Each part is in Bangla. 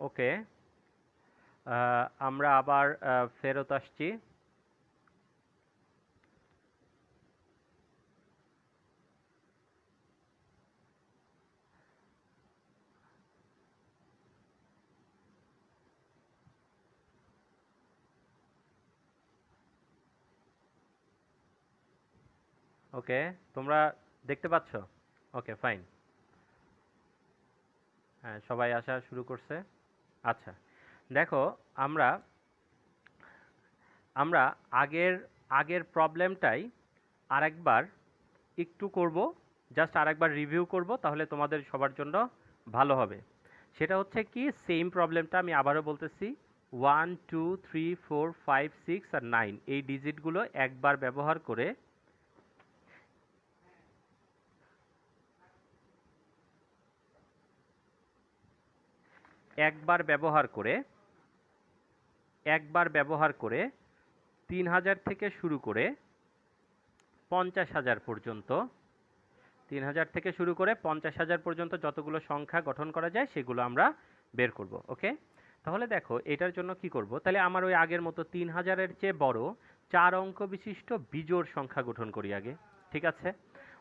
ওকে, আমরা আবার ফেরত আসছি। ওকে, তোমরা দেখতে পাচ্ছ? ওকে, ফাইন। হ্যাঁ, সবাই আসা শুরু করছে। আচ্ছা, দেখো, আমরা আমরা আগের আগের প্রবলেমটাই আরেকবার একটু করব, জাস্ট আরেকবার রিভিউ করব, তাহলে তোমাদের সবার জন্য ভালো হবে। সেটা হচ্ছে কি, সেম প্রবলেমটা আমি আবারও বলতেছি, 1 2 3 4 5 6 আর 9 এই ডিজিটগুলো একবার ব্যবহার করে একবার ব্যবহার করে একবার ব্যবহার করে 3000 থেকে শুরু করে 50,000 পর্যন্ত, 3000 থেকে শুরু করে 50,000 পর্যন্ত যতগুলো সংখ্যা গঠন করা যায় সেগুলো আমরা বের করব। ওকে, তাহলে দেখো এটার জন্য কি করব, তাহলে আমার ওই আগের মতো 3000-এর চেয়ে বড় 4 অঙ্ক বিশিষ্ট বিজোড় সংখ্যা গঠন করি আগে। ঠিক আছে?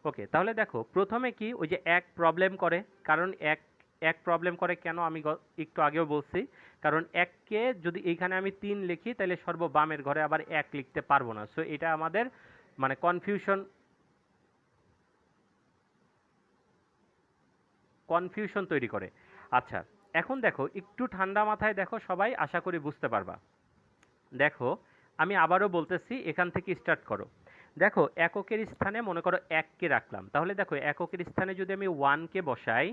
ওকে, তাহলে দেখো প্রথমে কি, ওই যে এক প্রবলেম করে, কারণ এক এক প্রবলেম করে কেন আমি একটু আগেও বলছি, কারণ এককে যদি এইখানে আমি 3 লিখি তাহলে সর্ববামের ঘরে আবার 1 লিখতে পারবো না, সো এটা আমাদের মানে কনফিউশন তৈরি করে। আচ্ছা, এখন দেখো একটু ঠান্ডা মাথায় দেখো সবাই, আশা করি বুঝতে পারবা। দেখো, আমি আবারও বলতেছি, এখান থেকে স্টার্ট করো। দেখো, এককের স্থানে মনে করো 1কে রাখলাম, তাহলে দেখো এককের স্থানে যদি আমি 1কে বসাই,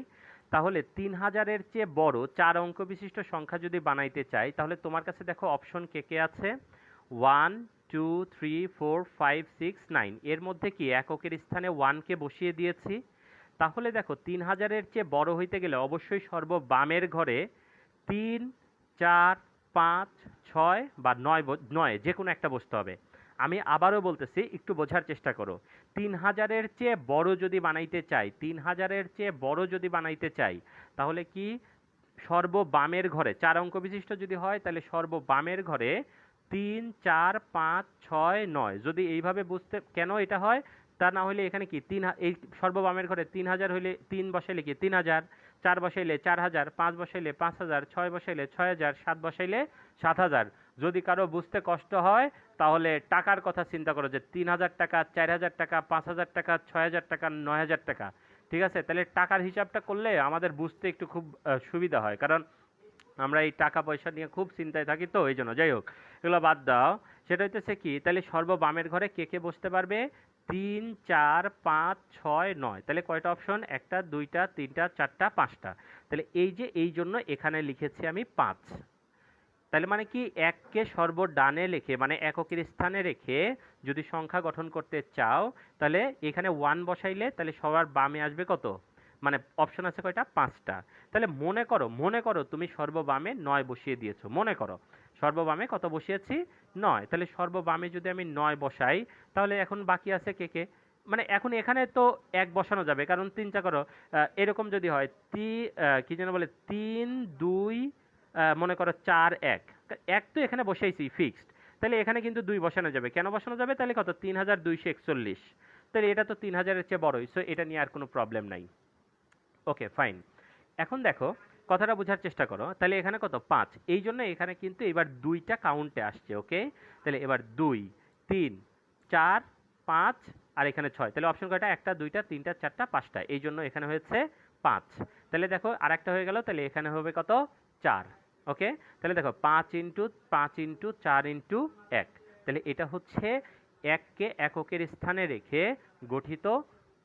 তাহলে 3000-এর চেয়ে বড় 4 অঙ্ক বিশিষ্ট সংখ্যা যদি বানাইতে চাই, তাহলে তোমার কাছে দেখো অপশন কে কে আছে, 1 2 3 4 5 6 9, এর মধ্যে কি এককের স্থানে 1কে বসিয়ে দিয়েছি। তাহলে দেখো 3000-এর চেয়ে বড় হইতে গেলে অবশ্যই সর্ববামের ঘরে 3 4 5 6 বা 9 যে কোনো একটা বসতে হবে। আমি আবারও বলতেছি, একটু বোঝার চেষ্টা করো। 3000-এর চেয়ে বড় যদি বানাইতে চাই, 3000-এর চেয়ে বড় যদি বানাইতে চাই, তাহলে কি সর্ববামের ঘরে 4 অঙ্ক বিশিষ্ট যদি হয়, তাহলে সর্ববামের ঘরে 3 4 5 6 9, যদি এইভাবে বুঝতে কেন এটা হয়, তা না হলে এখানে কি এই সর্ববামের ঘরে 3000 হইলে 3 বসাইলে কি 3000, 4 বসাইলে 4000, 5 বসাইলে 5000, 6 বসাইলে 6000, 7 বসাইলে 7000। যদি কারো বুঝতে কষ্ট হয় তাহলে টাকার কথা চিন্তা করো, যে 3000 টাকা, 4000 টাকা, 5000 টাকা, 6000 টাকা, 9000 টাকা। ঠিক আছে? তাহলে টাকার হিসাবটা করলে আমাদের বুঝতে একটু খুব সুবিধা হয়, কারণ আমরা এই টাকা পয়সা নিয়ে খুব চিন্তায় থাকি, তো এই জন্য। যাই হোক, এগুলো বাদ দাও। সেটা হইতেছে কি, তাহলে সর্ববামের ঘরে কে কে বসতে পারবে, 3 4 5 6 9, তাহলে কয়টা অপশন, একটা, দুইটা, তিনটা, চারটা, পাঁচটা। তাহলে এই যে এই জন্য এখানে লিখেছি আমি 5। তাহলে মানে কি, এককে সর্বডানে রেখে মানে এককের স্থানে রেখে যদি সংখ্যা গঠন করতে চাও, তাহলে এখানে 1 বসাইলে তাহলে সবার বামে আসবে কত, মানে অপশন আছে কয়টা, 5টা। তাহলে মনে করো তুমি সর্ববামে 9 বসিয়ে দিয়েছো, মনে করো সর্ববামে কত বসিয়েছি, 9। তাহলে সর্ববামে যদি আমি 9 বসাই, তাহলে এখন বাকি আছে কে কে, মানে এখন এখানে তো 1 বসানো যাবে, কারণ 3টা করো, এরকম যদি হয় কি যেন বলে, 3 2, মনে করো 4 1, এক তো এখানে বসাইছি ফিক্সড, তাহলে এখানে কিন্তু 2 বসানো যাবে। কেন বসানো যাবে, তাহলে কত, 3241, তাহলে এটা তো 3000-এর চেয়ে বড়ই, সো এটা নিয়ে আর কোনো প্রবলেম নাই। ওকে, ফাইন। এখন দেখো, কথাটা বোঝার চেষ্টা করো, তাহলে এখানে কত, 5, এই জন্য এখানে কিন্তু এবার 2টা কাউন্টে আসছে। ওকে, তাহলে এবার 2 3 4 5 আর এখানে 6, তাহলে অপশন কয়টা, একটা, দুইটা, তিনটা, চারটা, পাঁচটা, এই জন্য এখানে হয়েছে 5। তাহলে দেখো আর একটা হয়ে গেল, তাহলে এখানে হবে কত, 4। ওকে, তাহলে দেখো 5 × 5 × 4 × 1, তাহলে এটা হচ্ছে এককে এককের স্থানে রেখে গঠিত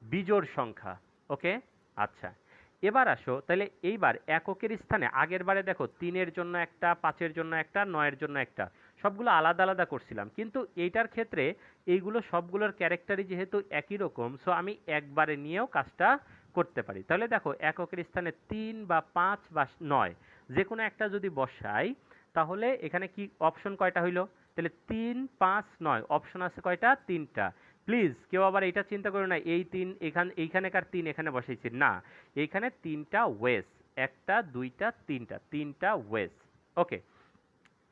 বিজোড় সংখ্যা। ওকে, আচ্ছা, এবার আসো, তাহলে এইবার এককের স্থানে আগের বারে দেখো 3-এর জন্য একটা, 5-এর জন্য একটা, 9-এর জন্য একটা, সবগুলো আলাদা আলাদা করছিলাম, কিন্তু এইটার ক্ষেত্রে এইগুলো সবগুলোর ক্যারেক্টারই যেহেতু একই রকম, সো আমি একবারে নিয়েও কাজটা করতে পারি। তাহলে দেখো এককের স্থানে 3 বা 5 বা 9 যে কোনো একটা যদি বসাই, তাহলে এখানে কি অপশন কয়টা হইলো, তাহলে 3 5 9 অপশন আছে কয়টা, 3টা। প্লিজ কেউ আবার এটা চিন্তা করো না এই 3 এইখানকার 3 এখানে বসাইছি না, এইখানে 3টা ওয়েস, একটা দুইটা তিনটা, তিনটা ওয়েস। ওকে,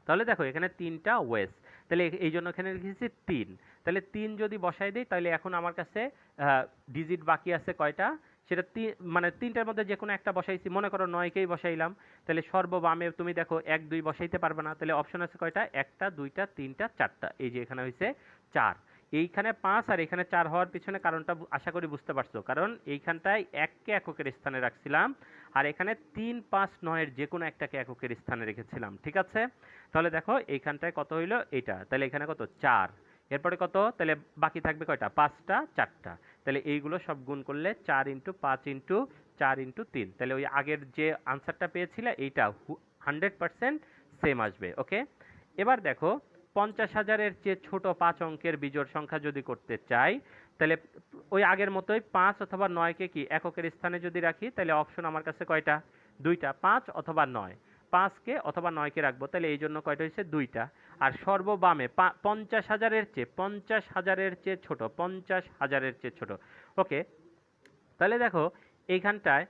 তাহলে দেখো এখানে তিনটা ওয়েস, তাহলে এই জন্য এখানে লিখেছি তিন। তাহলে তিন যদি বসাই দিই তাহলে এখন আমার কাছে ডিজিট বাকি আছে কয়টা, সেটা মানে তিনটার মধ্যে যে কোনো একটা বসাইছি, মনে করো নয়কেই বসাইলাম, তাহলে সর্ববামে তুমি দেখো এক দুই বসাইতে পারবে না, তাহলে অপশন আছে কয়টা, একটা দুইটা তিনটা চারটা, এই যে এখানে হয়েছে চার। এইখানে পাঁচ আর এখানে চার হওয়ার পিছনে কারণটা আশা করি বুঝতে পারছো, কারণ এইখানটায় এককে এককের স্থানে রাখছিলাম, আর এখানে তিন পাঁচ নয়ের যে কোনো একটাকে এককের স্থানে রেখেছিলাম, ঠিক আছে। তাহলে দেখো এইখানটায় কত হইলো এটা, তাহলে এখানে কত চার, এরপরে কত, তাহলে বাকি থাকবে কয়টা, পাঁচটা চারটা, তাহলে এইগুলো সব গুণ করলে চার ইন্টু পাঁচ ইন্টু চার ইন্টু তিন, তাহলে ওই আগের যে আনসারটা পেয়েছিলে এইটা 100% সেম আসবে। ওকে, এবার দেখো 50,000-এর চেয়ে ছোট 5 অঙ্কের বিজোড় সংখ্যা যদি করতে চাই, তাহলে ওই আগের মতোই 5 অথবা 9কে কি এককের স্থানে যদি রাখি, তাহলে অপশন আমার কাছে কয়টা, দুইটা, 5 অথবা 9, 5কে অথবা 9কে রাখবো, তাহলে এই জন্য কয়টা হয়েছে, দুইটা। আর সর্ববামে 50,000-এর চেয়ে ছোট, 50,000-এর চেয়ে ছোট। ওকে, তাহলে দেখো এইখানটায়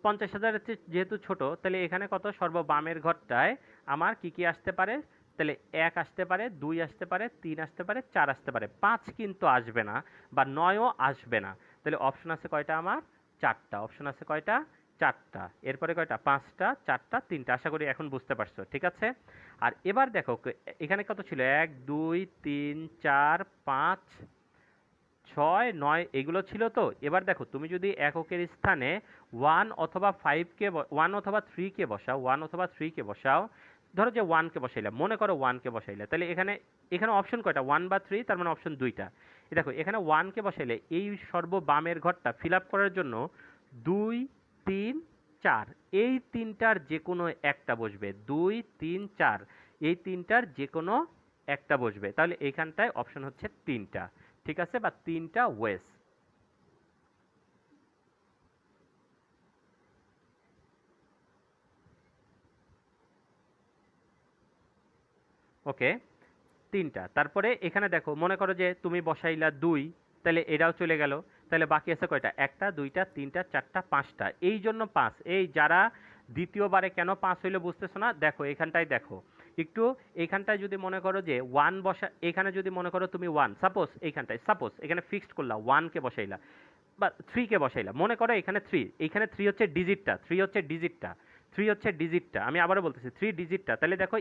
50,000-এর চেয়ে যেহেতু ছোট, তাহলে এখানে কত, সর্ববামের ঘরটায় আমার কি কি আসতে পারে, তাহলে এক আসতে পারে, দুই আসতে পারে, তিন আসতে পারে, চার আসতে পারে, পাঁচ কিন্তু আসবে না, বা নয়ও আসবে না। তাহলে অপশন আছে কয়টা আমার, চারটা, অপশন আছে কয়টা, চারটা। এরপরে কয়টা, পাঁচটা, চারটা, তিনটা। আশা করি এখন বুঝতে পারছো, ঠিক আছে। আর এবার দেখো এখানে কত ছিল, এক দুই তিন চার পাঁচ ছয় নয়, এগুলো ছিল। তো এবার দেখো তুমি যদি এককের স্থানে ওয়ান অথবা ফাইভকে, ওয়ান অথবা থ্রিকে বসাও, ওয়ান অথবা থ্রিকে বসাও, ধরো যে ওয়ানকে বসাইলা, মনে করো ওয়ানকে বসাইলা, তাহলে এখানে এখানে অপশন কয়টা, ওয়ান বা থ্রি, তার মানে অপশন দুইটা। দেখো এখানে ওয়ানকে বসাইলে এই সর্ববামের ঘরটা ফিল আপ করার জন্য দুই তিন চার, এই তিনটার যে কোনো একটা বসবে, দুই তিন চার, এই তিনটার যে কোনো একটা বসবে, তাহলে এইখানটায় অপশন হচ্ছে তিনটা, ঠিক আছে, বা তিনটা ওয়েস। ওকে, তিনটা। তারপরে এখানে দেখো মনে করো যে তুমি বসাইলা দুই, তাহলে এটাও চলে গেল, তাহলে বাকি আছে কয়টা, একটা দুইটা তিনটা চারটা পাঁচটা, এই জন্য পাঁচ। এই যারা দ্বিতীয়বারে কেন পাঁচ হইলো বুঝতেছো না, দেখো এখানটায় দেখো একটু, এইখানটায় যদি মনে করো যে ওয়ান বসা, এখানে যদি মনে করো তুমি ওয়ান, সাপোজ এইখানটায়, সাপোজ এখানে ফিক্সড করলা, ওয়ানকে বসাইলা বা থ্রিকে বসাইলা, মনে করো এখানে থ্রি, এইখানে থ্রি হচ্ছে ডিজিটটা, থ্রি হচ্ছে ডিজিটটা, থ্রি হচ্ছে ডিজিটটা, আমি আবারও বলতেছি থ্রি ডিজিটটা, তাহলে দেখো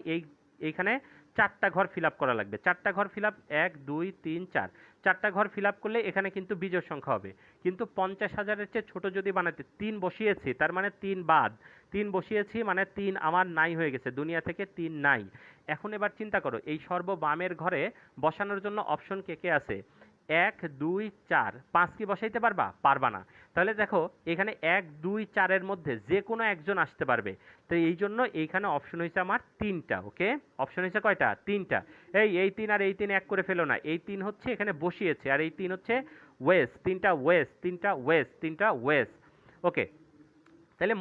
এইখানে চারটা ঘর ফিল আপ করা লাগবে, চারটা ঘর ফিল আপ, এক দুই তিন চার, চারটা ঘর ফিল আপ করলে এখানে কিন্তু বিজোড় সংখ্যা হবে। কিন্তু 50,000-এর চেয়ে ছোট যদি বানাতে, তিন বসিয়েছি তার মানে তিন বাদ, তিন বসিয়েছি মানে তিন আমার নাই হয়ে গেছে, দুনিয়া থেকে তিন নাই। এখন এবার চিন্তা করো এই সর্ববামের ঘরে বসানোর জন্য অপশন কে কে আছে, এক দুই চার, পাঁচ কি বসাইতে পারবা, পারবা না। তাহলে দেখো এখানে এক দুই চারের মধ্যে যে কোনো একজন আসতে পারবে, তো এই জন্য এইখানে অপশন হয়েছে আমার তিনটা। ওকে, অপশন হয়েছে কয়টা, তিনটা। এই তিন আর এই তিন এক করে ফেলো না, এই তিন হচ্ছে এখানে বসিয়েছে, আর এই তিন হচ্ছে ওয়েস, তিনটা ওয়েস, তিনটা ওয়েস, তিনটা ওয়েস। ওকে, তাহলে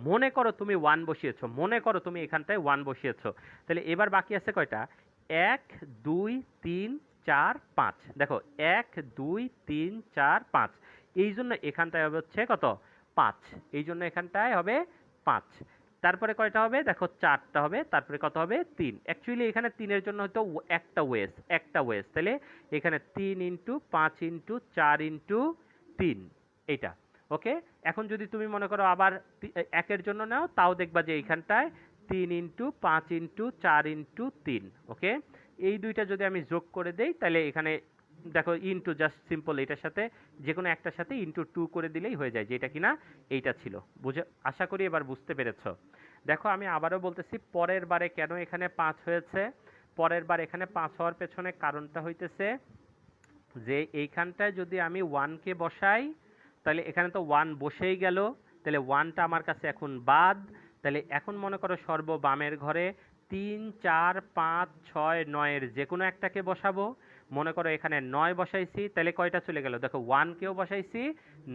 মনে করো তুমি ওয়ান বসিয়েছো, মনে করো তুমি এখানটায় ওয়ান বসিয়েছো, তাহলে এবার বাকি আছে কয়টা, এক দুই তিন চার পাঁচ, দেখো এক দুই তিন চার পাঁচ, এই জন্য এখানটায় হবে হচ্ছে কত, পাঁচ, এই জন্য এখানটায় হবে পাঁচ। তারপরে কয়টা হবে, দেখো চারটা হবে, তারপরে কত হবে, তিন। অ্যাকচুয়ালি এখানে তিনের জন্য হয়তো একটা ওয়েস, একটা ওয়েস, তাহলে এখানে তিন ইন্টু পাঁচ ইন্টু চার ইন্টু তিন, এইটা। ওকে, এখন যদি তুমি মনে করো আবার একের জন্য নাও, তাও দেখবা যে এইখানটায় তিন ইন্টু পাঁচ ইন্টু চার ইন্টু তিন। ওকে, এই দুইটা যদি আমি যোগ করে দেই, তাহলে এখানে দেখো ইন্টু, জাস্ট সিম্পল এটার সাথে যে কোনো একটার সাথে ইন্টু টু করে দিলেই হয়ে যায়, যেটা কিনা এইটা ছিল। বুঝে, আশা করি এবার বুঝতে পেরেছ। দেখো আমি আবারও বলতেছি, পরের বারে কেন এখানে পাঁচ হয়েছে, পরের বার এখানে পাঁচ হওয়ার পেছনে কারণটা হইতেছে যে এইখানটায় যদি আমি ওয়ানকে বসাই, তাহলে এখানে তো ওয়ান বসেই গেল, তাহলে ওয়ানটা আমার কাছে এখন বাদ। তাহলে এখন মনে করো সর্ববামের ঘরে তিন চার পাঁচ ছয় নয়ের যে কোনো একটাকে বসাবো, মনে করো এখানে নয় বসাইছি, তাহলে কয়টা চলে গেল, দেখো ওয়ানকেও বসাইছি,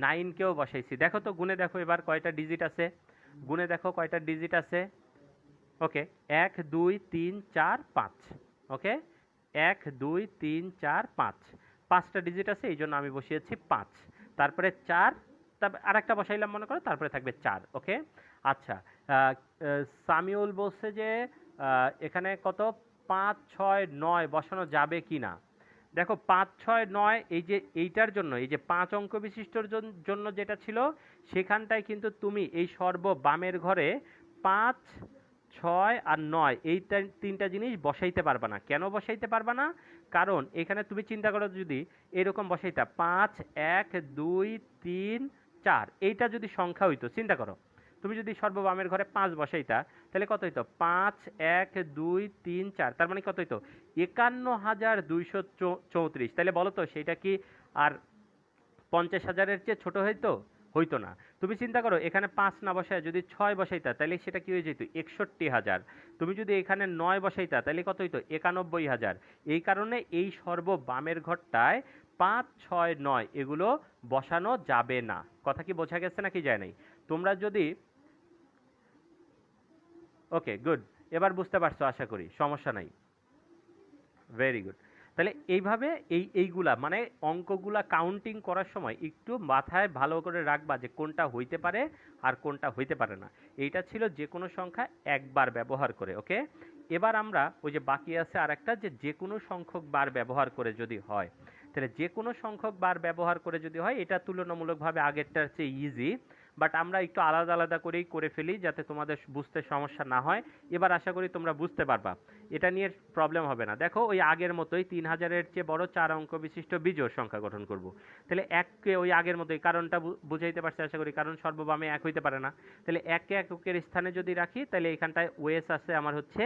নাইনকেও বসাইছি, দেখো তো গুনে দেখো এবার কয়টা ডিজিট আছে, গুনে দেখো কয়টা ডিজিট আছে। ওকে, এক দুই তিন চার পাঁচ, ওকে, এক দুই তিন চার পাঁচ, পাঁচটা ডিজিট আছে, এই জন্য আমি বসিয়েছি পাঁচ। তারপরে চার, তারপর আরেকটা বসাইলাম মনে করো, তারপরে থাকবে 4। ওকে, আচ্ছা। আহ, সামিউল বলছে যে এখানে কত 5 6 9 বসানো যাবে কি না। দেখো 5 6 9 এই যে এইটার জন্য, এই যে 5 অঙ্ক বিশিষ্টর জন্য যেটা ছিল, সেখানটায় কিন্তু তুমি এই সর্ব বামের ঘরে 5 6 আর 9 এই তিনটা জিনিস বসাইতে পারবা না। কেন বসাইতে পারবা না? কারণ এখানে তুমি চিন্তা করো, যদি এরকম বসাইতা 5 1 2 3 4, এইটা যদি সংখ্যা হইতো, চিন্তা করো তুমি যদি সর্ববামের ঘরে 5 বসাইতা, তাহলে কত হইতো 5 1 2 3 4, তার মানে কত হইতো 51,234। তাহলে বলো তো সেটা কি আর 50,000-এর চেয়ে ছোট হইতো? হইতো না। তুমি চিন্তা করো এখানে 5 না বসায় যদি 6 বসাইতা, তাহলে সেটা কি হয়ে যেত 61,000। তুমি যদি এখানে 9 বসাইতা, তাহলে কত হইতো 91,000। এই কারণে এই সর্ব বামের ঘরটায় 5 6 9 এগুলো বসানো যাবে না। কথা কি বোঝা গেছে নাকি যায় নাই? তোমরা যদি, ওকে গুড, এবার বুঝতে পারছো আশা করি, সমস্যা নাই। Very good. তাহলে এইভাবে এইগুলা মানে অঙ্কগুলা কাউন্টিং করার সময় একটু মাথায় ভালো করে রাখবা যে কোনটা হইতে পারে আর কোনটা হইতে পারে না। এইটা ছিল যে কোনো সংখ্যা একবার ব্যবহার করে। ওকে, এবার আমরা ওই যে বাকি আছে আর একটা, যে কোনো সংখ্যক বার ব্যবহার করে যদি হয়, তাহলে যে কোনো সংখ্যক বার ব্যবহার করে যদি হয়, এটা তুলনামূলকভাবে আগেরটার চেয়ে ইজি, বাট আমরা একটু আলাদা আলাদা করেই করে ফেলি যাতে তোমাদের বুঝতে সমস্যা না হয়। এবার আশা করি তোমরা বুঝতে পারবা, এটা নিয়ে প্রবলেম হবে না। দেখো ওই আগের মতোই 3000-এর চেয়ে বড় 4 অঙ্ক বিশিষ্ট বিজোড় সংখ্যা গঠন করব। তাহলে এককে ওই আগের মতোই, কারণটা বুঝাইতে পারছি আশা করি, কারণ সর্ববামে এক হইতে পারে না। তাহলে এককে এককের স্থানে যদি রাখি, তাহলে এখানটায় ওয়েস আছে আমার হচ্ছে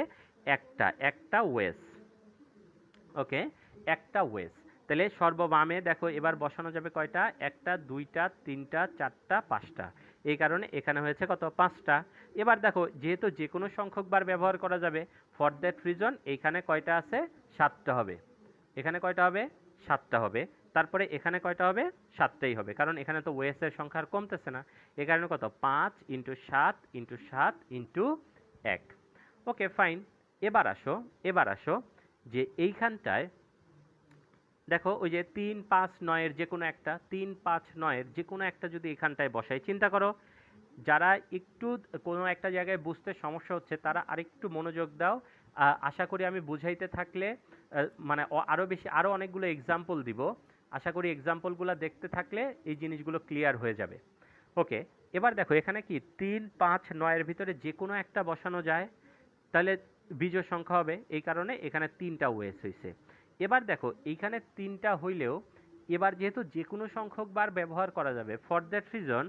একটা ওয়েস। ওকে, একটা ওয়েস। তাহলে সর্ববামে দেখো এবার বসানো যাবে কয়টা, একটা দুইটা তিনটা চারটা পাঁচটা, এই কারণে এখানে হয়েছে কত 5টা। এবার দেখো যেহেতু যে কোনো সংখ্যক বার ব্যবহার করা যাবে, ফর দ্যাট রিজন এইখানে কয়টা আছে 7টা হবে, এখানে কয়টা হবে 7টা হবে, তারপরে এখানে কয়টা হবে 7টাই হবে, কারণ এখানে তো ওয়েসের সংখ্যা আর কমতেছে না। এই কারণে কত 5 × 7 × 7 × 1। Okay fine. এবার আসো যে এইখানটায় দেখো ওই যে 3 5 9-এর যে কোনো একটা, 3 5 9-এর যে কোনো একটা যদি এখানটায় বসাই, চিন্তা করো যারা একটু কোনো একটা জায়গায় বুঝতে সমস্যা হচ্ছে তারা আরেকটু মনোযোগ দাও। আশা করি আমি বুঝাইতে থাকলে মানে আরও বেশি আরও অনেকগুলো এক্সাম্পল দিব, আশা করি এক্সাম্পলগুলো দেখতে থাকলে এই জিনিসগুলো ক্লিয়ার হয়ে যাবে। ওকে, এবার দেখো এখানে কি 3 5 9-এর ভিতরে যে কোনো একটা বসানো যায়, তাহলে বিজোড় সংখ্যা হবে, এই কারণে এখানে 3টা ওয়েস হয়েছে। এবার দেখো এইখানে 3টা হইলেও এবার যেহেতু যে কোনো সংখ্যক বার ব্যবহার করা যাবে, ফর দ্যাট রিজন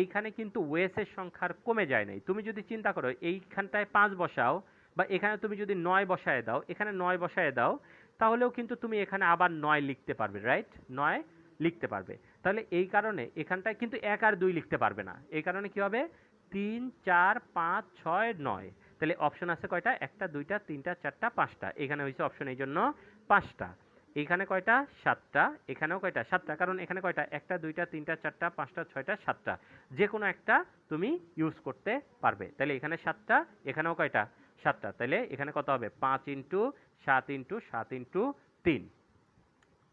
এইখানে কিন্তু ওয়েসের সংখ্যার কমে যায় নাই। তুমি যদি চিন্তা করো এইখানটায় 5 বসাও, বা এখানে তুমি যদি 9 বসায় দাও, এখানে 9 বসায় দাও, তাহলেও কিন্তু তুমি এখানে আবার 9 লিখতে পারবে, রাইট? 9 লিখতে পারবে। তাহলে এই কারণে এখানটায় কিন্তু 1 আর 2 লিখতে পারবে না। এই কারণে কি হবে 3 4 5 6 9। তাহলে অপশন আছে কয়টা, একটা দুইটা তিনটা চারটা পাঁচটা, এখানে হয়েছে অপশন এই জন্য 5টা। এইখানে কয়টা 7টা, এখানেও কয়টা 7টা, কারণ এখানে কয়টা একটা দুইটা তিনটা চারটা পাঁচটা ছয়টা 7টা, যে কোনো একটা তুমি ইউজ করতে পারবে। তাহলে এখানে 7টা, এখানেও কয়টা 7টা, তাহলে এখানে কত হবে 5 × 7 × 7 × 3।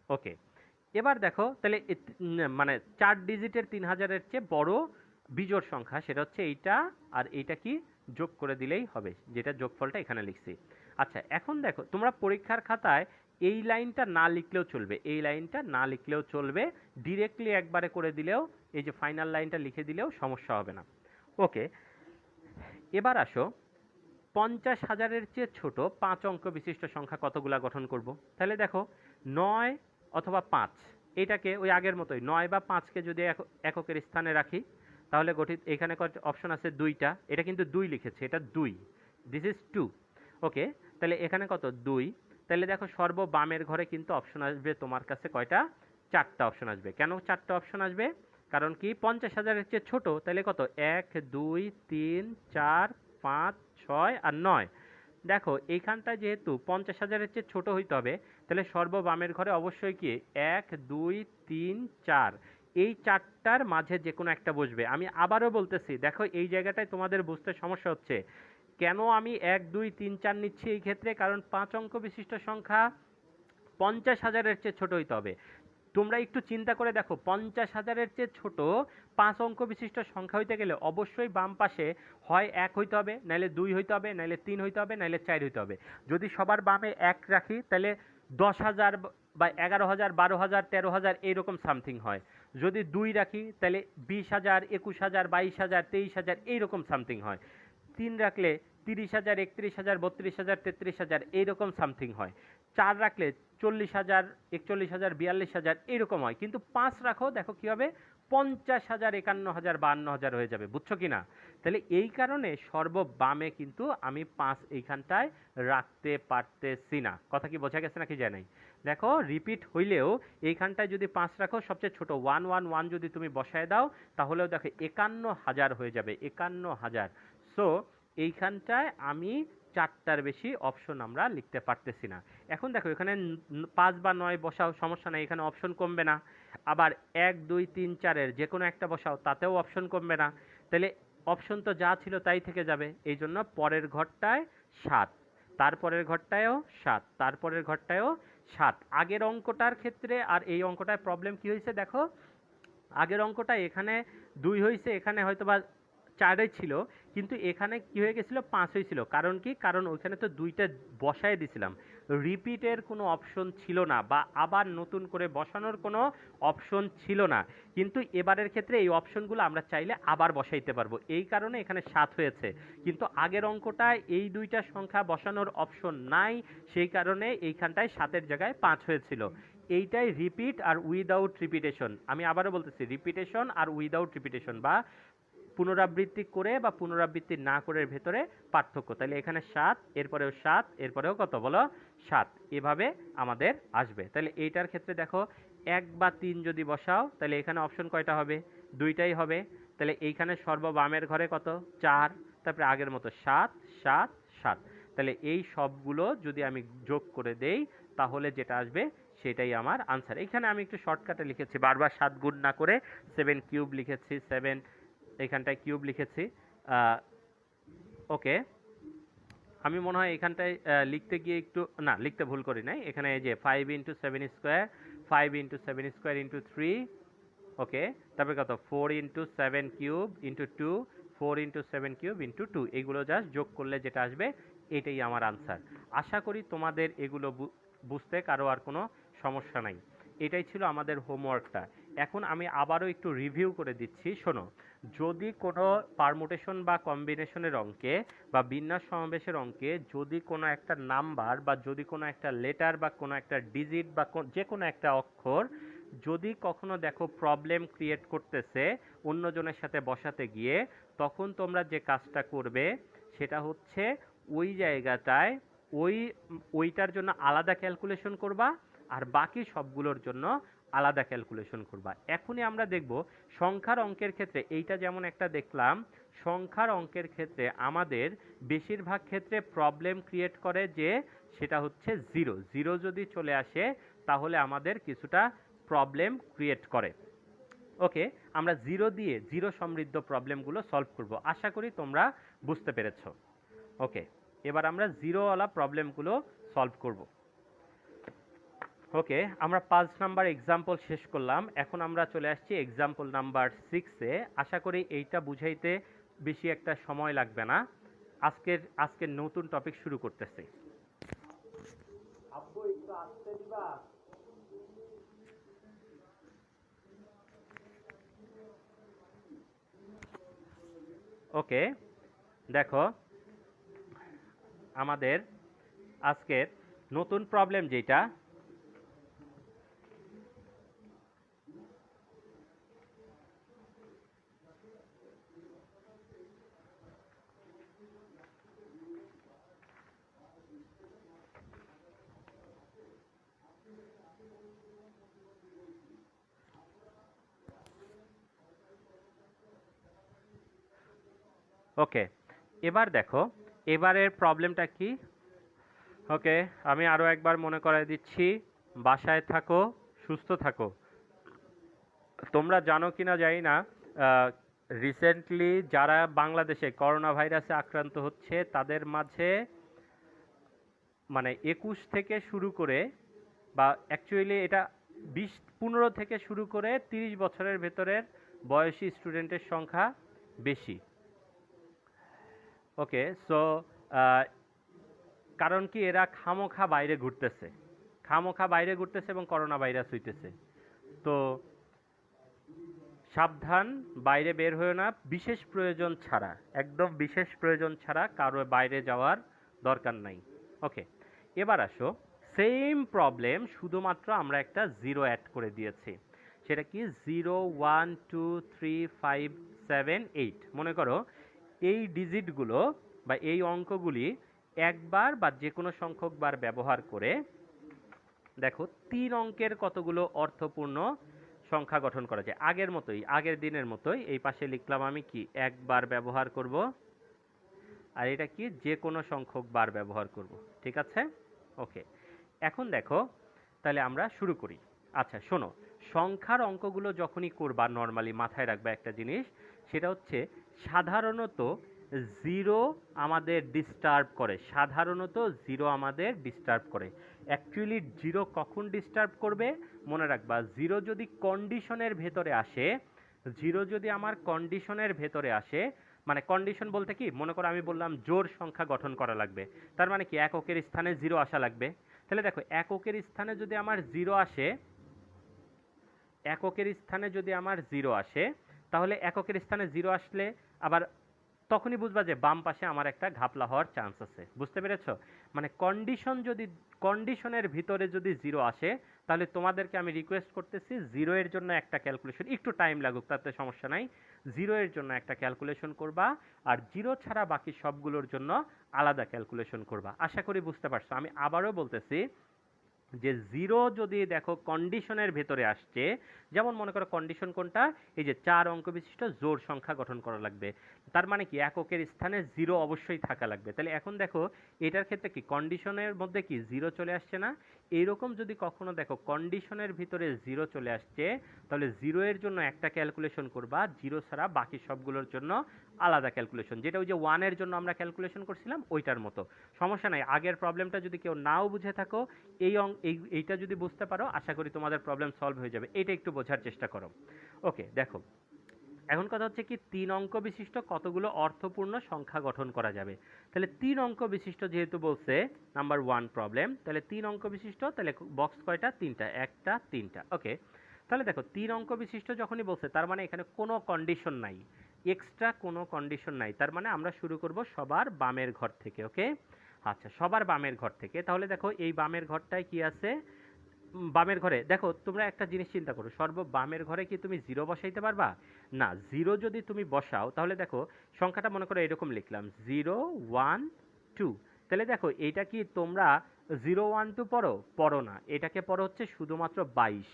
ওকে, এবার দেখো তাহলে মানে 4 ডিজিটের 3000-এর চেয়ে বড় বিজোড় সংখ্যা সেটা হচ্ছে এইটা, আর এইটা কি যোগ করে দিলেই হবে, যেটা যোগফলটা এখানে লিখছি। আচ্ছা এখন দেখো তোমরা পরীক্ষার খাতায় এই লাইনটা না লিখলেও চলবে, এই লাইনটা না লিখলেও চলবে, ডিরেক্টলি একবারে করে দিলেও, এই যে ফাইনাল লাইনটা লিখে দিলেও সমস্যা হবে না। ওকে, এবার আসো 50,000-এর চেয়ে ছোট 5 অঙ্ক বিশিষ্ট সংখ্যা কতগুলা গঠন করব। তাহলে দেখো 9 অথবা 5, এটাকে ওই আগের মতোই 9 বা 5কে যদি এককের স্থানে রাখি, তাহলে গঠিত এখানে অপশন আছে 2টা, এটা কিন্তু 2 লিখেছে, এটা 2, দিস ইজ 2। ওকে, তাহলে এখানে কত 2, তাহলে দেখো সর্ব বামের ঘরে কিন্তু অপশন আসবে তোমার কাছে কয়টা, 4টা অপশন আসবে। কেন 4টা অপশন আসবে? কারণ কি 50,000-এর চেয়ে ছোট, তাহলে কত 1 2 3 4 5 6 আর 9। দেখো এইখানটা যেহেতু 50,000-এর চেয়ে ছোট হইতে হবে, তাহলে সর্ববামের ঘরে অবশ্যই কি 1 2 3 4, এই 4টার মাঝে যে কোনো একটা বসবে। আমি আবারও বলতেছি, দেখো এই জায়গাটায় তোমাদের বুঝতে সমস্যা হচ্ছে, কেন আমি 1 2 3 4 নিচ্ছি এই ক্ষেত্রে, কারণ 5 অঙ্ক বিশিষ্ট সংখ্যা 50,000-এর চেয়ে ছোট হইতে হবে। তোমরা একটু চিন্তা করে দেখো, 50,000-এর চেয়ে ছোট 5 অঙ্ক বিশিষ্ট সংখ্যা হইতে গেলে অবশ্যই বাম পাশে হয় 1 হইতে হবে, নাইলে 2 হইতে হবে, নাইলে 3 হইতে হবে, নাইলে 4 হইতে হবে। যদি সবার বামে 1 রাখি তাহলে 10,000 বা 11,000, 12,000, 13,000 এইরকম সামথিং হয়। যদি 2 রাখি তাহলে 20,000, 21,000, 22,000, 23,000 এইরকম সামথিং হয়। 3 রাখলে 30,000, 31,000, 32,000, 33,000 এইরকম সামথিং হয়। 4 রাখলে 40,000, 41,000, 42,000 এইরকম হয়। কিন্তু 5 রাখো, দেখো কি হবে, 50,000, 51,000, 52,000 হয়ে যাবে। বুঝছো কি না? তাহলে এই কারণে সর্ববামে কিন্তু আমি 5 এইখানটায় রাখতে পারতেছি না। কথা কি বোঝা গেছে নাকি জানাই? দেখো রিপিট হইলেও এইখানটায় যদি 5 রাখো, সবচেয়ে ছোট 1 1 1 যদি তুমি বসায় দাও তাহলেও দেখো 51,000 হয়ে যাবে, 51,000। সো এইখানটায় আমি 4টার বেশি অপশন আমরা লিখতে পারতেছি না। এখন দেখো এখানে 5 বা 9 বসাও, সমস্যা নেই, এখানে অপশন কমবে না। আবার 1 2 3 4-এর যে কোনো একটা বসাও, তাতেও অপশন কমবে না। তাহলে অপশন তো যা ছিল তাই থেকে যাবে। এই জন্য পরের ঘরটায় 7, তারপরের ঘরটায়ও 7, তারপরের ঘরটায়ও 7। আগের অঙ্কটার ক্ষেত্রে আর এই অঙ্কটায় প্রবলেম কি হয়েছে দেখো, আগের অঙ্কটা এখানে 2 হয়েছে, এখানে হয়তো বা 4 ছিল, কিন্তু এখানে কি হয়ে গেছিল, 5 হয়েছিল। কারণ কি? কারণ ওইখানে তো 2টা বসায় দিছিলাম, রিপিটের কোনো অপশন ছিল না, বা আবার নতুন করে বসানোর কোনো অপশন ছিল না। কিন্তু এবারের ক্ষেত্রে এই অপশনগুলো আমরা চাইলে আবার বসাইতে পারবো, এই কারণে এখানে 7 হয়েছে। কিন্তু আগের অঙ্কটায় এই 2টা সংখ্যা বসানোর অপশন নাই, সেই কারণে এইখানটায় 7-এর জায়গায় 5 হয়েছিল। এইটাই রিপিট আর উইদাউট রিপিটেশন। আমি আবারও বলতেছি, রিপিটেশন আর উইদাউট রিপিটেশন, বা পুনরাবৃত্তি করে বা পুনরাবৃত্তি না করে ভেতরে পার্থক্য। তাহলে এখানে 7, এরপরেও 7, এরপরেও কত বলো, 7, এভাবে আমাদের আসবে। তাহলে এইটার ক্ষেত্রে দেখো 1 বা 3 যদি বসাও তাহলে এখানে অপশন কয়টা হবে, 2টাই হবে। তাহলে এইখানে সর্ববামের ঘরে কত, 4, তারপরে আগের মতো 7 7 7। তাহলে এই সবগুলো যদি আমি যোগ করে দেই তাহলে যেটা আসবে সেটাই আমার আনসার। এখানে আমি একটু শর্টকাটে লিখেছি, বারবার 7 গুণ না করে 7 কিউব লিখেছি, 7 এখানটায় কিউব লিখেছি। ওকে, আমি মনে হয় এখানটায় লিখতে গিয়ে একটু না, লিখতে ভুল করি নাই। এখানে এই যে 5 × 7 স্কোয়ার, 5 × 7 স্কোয়ার ইন্টু 3, ওকে, তারপরে কত 4 × 7 কিউব ইন্টু 2, 4 × 7 কিউব ইন্টু 2, এগুলো জাস্ট যোগ করলে যেটা আসবে এটাই আমার আনসার। আশা করি তোমাদের এগুলো বুঝতে কারো আর কোনো সমস্যা নাই। এটাই ছিল আমাদের হোমওয়ার্কটা। এখন আমি আবারও একটু রিভিউ করে দিচ্ছি, শোনো। যদি কোনো পারমুটেশন বা কম্বিনেশনের অঙ্কে বা বিন্যাস সমাবেশের অঙ্কে যদি কোনো একটা নাম্বার বা যদি কোনো একটা লেটার বা কোনো একটা ডিজিট বা যে কোনো একটা অক্ষর যদি কখনো দেখো প্রবলেম ক্রিয়েট করতেছে অন্যজনের সাথে বসাতে গিয়ে, তখন তোমরা যে কাজটা করবে সেটা হচ্ছে ওই জায়গাটায় ওইটার জন্য আলাদা ক্যালকুলেশন করবা, আর বাকি সবগুলোর জন্য আলাদা ক্যালকুলেশন করবা। এখনই আমরা দেখব সংখ্যার অঙ্কের ক্ষেত্রে, এইটা যেমন একটা দেখলাম, সংখ্যার অঙ্কের ক্ষেত্রে আমাদের বেশিরভাগ ক্ষেত্রে প্রবলেম ক্রিয়েট করে যে সেটা হচ্ছে 0 0 যদি চলে আসে তাহলে আমাদের কিছুটা প্রবলেম ক্রিয়েট করে। ওকে, আমরা 0 দিয়ে 0 সমৃদ্ধ প্রবলেমগুলো সলভ করব। আশা করি তোমরা বুঝতে পেরেছো। ওকে, এবার আমরা 0ওয়ালা প্রবলেমগুলো সলভ করব। ওকে, আমরা 5 নাম্বার এক্সাম্পল শেষ করলাম, এখন আমরা চলে আসছি এক্সাম্পল নাম্বার 6-এ। আশা করি এইটা বুঝাইতে বেশি একটা সময় লাগবে না। আজকের নতুন টপিক শুরু করতেছি। আব্বু একটু আসতে দিবা? ওকে, দেখো আমাদের আজকের নতুন প্রবলেম যেটা, ওকে, এবার দেখো এবারের প্রবলেমটা কি। ওকে, আমি আরও একবার মনে করাই দিচ্ছি, বাসায় থাকো, সুস্থ থাকো। তোমরা জানো কিনা জানি না, রিসেন্টলি যারা বাংলাদেশে করোনা ভাইরাসে আক্রান্ত হচ্ছে তাদের মাঝে মানে 21 থেকে শুরু করে, বা অ্যাকচুয়ালি এটা 15 থেকে শুরু করে 30 বছরের ভেতরের বয়সী স্টুডেন্টের সংখ্যা বেশি। ওকে, সো কারণ কি এরা খামোখা বাইরে ঘুরতেছে, এবং করোনা ভাইরাস হইতেছে। তো সাবধান, বাইরে বের হয়েও না বিশেষ প্রয়োজন ছাড়া, একদম বিশেষ প্রয়োজন ছাড়া কারো বাইরে যাওয়ার দরকার নাই। ওকে, এবার আসো, সেম প্রবলেম, শুধুমাত্র আমরা একটা জিরো অ্যাড করে দিয়েছি। সেটা কি 0 1 2 3 5 7 8। মনে করো এই ডিজিটগুলো বা এই অঙ্কগুলি একবার বা যে কোনো সংখ্যক বার ব্যবহার করে দেখো 3 অঙ্কের কতগুলো অর্থপূর্ণ সংখ্যা গঠন করা যায়। আগের মতোই, আগের দিনের মতোই এই পাশে লিখলাম আমি কি একবার ব্যবহার করব, আর এটা কি যে কোনো সংখ্যক বার ব্যবহার করব। ঠিক আছে? ওকে, এখন দেখো তাহলে আমরা শুরু করি। আচ্ছা শোনো, সংখ্যার অঙ্কগুলো যখনই করবা নর্মালি মাথায় রাখবা একটা জিনিস, সেটা হচ্ছে সাধারণত জিরো আমাদের ডিস্টার্ব করে, অ্যাকচুয়ালি জিরো কখন ডিস্টার্ব করবে মনে রাখবা, জিরো যদি কন্ডিশনের ভেতরে আসে, মানে কন্ডিশন বলতে কি, মনে করো আমি বললাম জোড় সংখ্যা গঠন করা লাগবে, তার মানে কি এককের স্থানে জিরো আসা লাগবে। তাহলে দেখো এককের স্থানে যদি আমার জিরো আসে, তাহলে এককের স্থানে জিরো আসলে আবার তখনই বুঝবা যে বাম পাশে আমার একটা ঘাপলা হওয়ার চান্স আছে। বুঝতে পেরেছ? মানে কন্ডিশনের ভিতরে যদি জিরো আসে, তাহলে তোমাদেরকে আমি রিকোয়েস্ট করতেছি জিরো এর জন্য একটা ক্যালকুলেশন, একটু টাইম লাগুক তাতে সমস্যা নাই, জিরো এর জন্য একটা ক্যালকুলেশন করবা, আর জিরো ছাড়া বাকি সবগুলোর জন্য আলাদা ক্যালকুলেশন করবা। আশা করি বুঝতে পারছো। আমি আবারও বলতেছি যে জিরো যদি দেখো কন্ডিশনের ভেতরে আসছে, যেমন মনে করো কন্ডিশন কোনটা, এই যে 4 অঙ্ক বিশিষ্ট জোড় সংখ্যা গঠন করা লাগবে, তার মানে কি এককের স্থানে জিরো অবশ্যই থাকা লাগবে। তাহলে এখন দেখো এটার ক্ষেত্রে কি কন্ডিশনের মধ্যে কি জিরো চলে আসছে না? এইরকম যদি কখনো দেখো কন্ডিশনের ভিতরে জিরো চলে আসছে, তাহলে জিরো এর জন্য একটা ক্যালকুলেশন করবা, জিরো ছাড়া বাকি সবগুলোর জন্য আলাদা ক্যালকুলেশন, যেটা ওই যে ওয়ানের জন্য আমরা ক্যালকুলেশন করছিলাম ওইটার মতো। সমস্যা নাই, আগের প্রবলেমটা যদি কেউ নাও বুঝে থাকো, এইটা যদি বুঝতে পারো, আশা করি তোমাদের প্রবলেম সলভ হয়ে যাবে। এটা একটু বোঝার চেষ্টা করো। ওকে, দেখো এখন কথা হচ্ছে কি 3 অঙ্ক বিশিষ্ট কতগুলো অর্থপূর্ণ সংখ্যা গঠন করা যাবে। তাহলে 3 অঙ্ক বিশিষ্ট যেহেতু বলছে নাম্বার 1 প্রবলেম, তাহলে 3 অঙ্ক বিশিষ্ট, তাহলে বক্স কয়টা? 3টা, একটা 3টা। ওকে, তাহলে দেখো 3 অঙ্ক বিশিষ্ট যখনই বলছে, তার মানে এখানে কোনো কন্ডিশন নাই, এক্সট্রা কোনো কন্ডিশন নাই, তার মানে আমরা শুরু করব সবার বামের ঘর থেকে। ওকে, আচ্ছা সবার বামের ঘর থেকে। তাহলে দেখো এই বামের ঘরটায় কি আছে, বামের ঘরে দেখো তোমরা একটা জিনিস চিন্তা করো, সর্ব বামের ঘরে কি তুমি জিরো বসাইতে পারবা? না, জিরো যদি তুমি বসাও তাহলে দেখো সংখ্যাটা মনে করো এরকম লিখলাম 0 1 2। তাহলে দেখো এইটা কি তোমরা 0 1 2 পড়ো না, এটাকে পড়ো হচ্ছে শুধুমাত্র 12।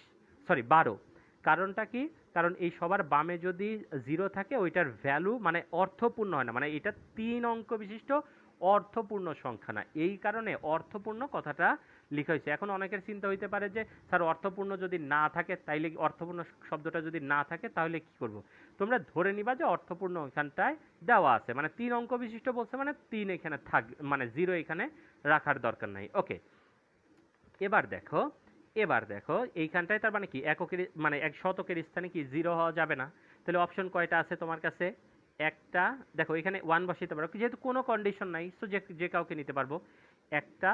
কারণটা কি? কারণ এই সবার বামে যদি জিরো থাকে ওইটার ভ্যালু মানে অর্থপূর্ণ হয় না, মানে এটা 3 অঙ্ক বিশিষ্ট অর্থপূর্ণ সংখ্যা না, এই কারণে অর্থপূর্ণ কথাটা লেখা হয়েছে। এখন অনেকের চিন্তা হইতে পারে যে স্যার অর্থপূর্ণ যদি না থাকে, তাইলে অর্থপূর্ণ শব্দটা যদি না থাকে তাহলে কি করব? তোমরা ধরে নিবা যে অর্থপূর্ণ এখানটায় দেওয়া আছে, মানে 3 অঙ্ক বিশিষ্ট বলছে মানে 3 এখানে থাক, মানে জিরো এখানে রাখার দরকার নাই। ওকে, এবার দেখো এইখানটায় তার মানে কি এককের মানে এক শতকের স্থানে কি জিরো হওয়া যাবে না? তাহলে অপশন কয়টা আছে তোমার কাছে? একটা, দেখো এখানে 1 বসাইতে পারো, যেহেতু কোনো কন্ডিশন নাই, সো যে কাউকে নিতে পারবো। একটা,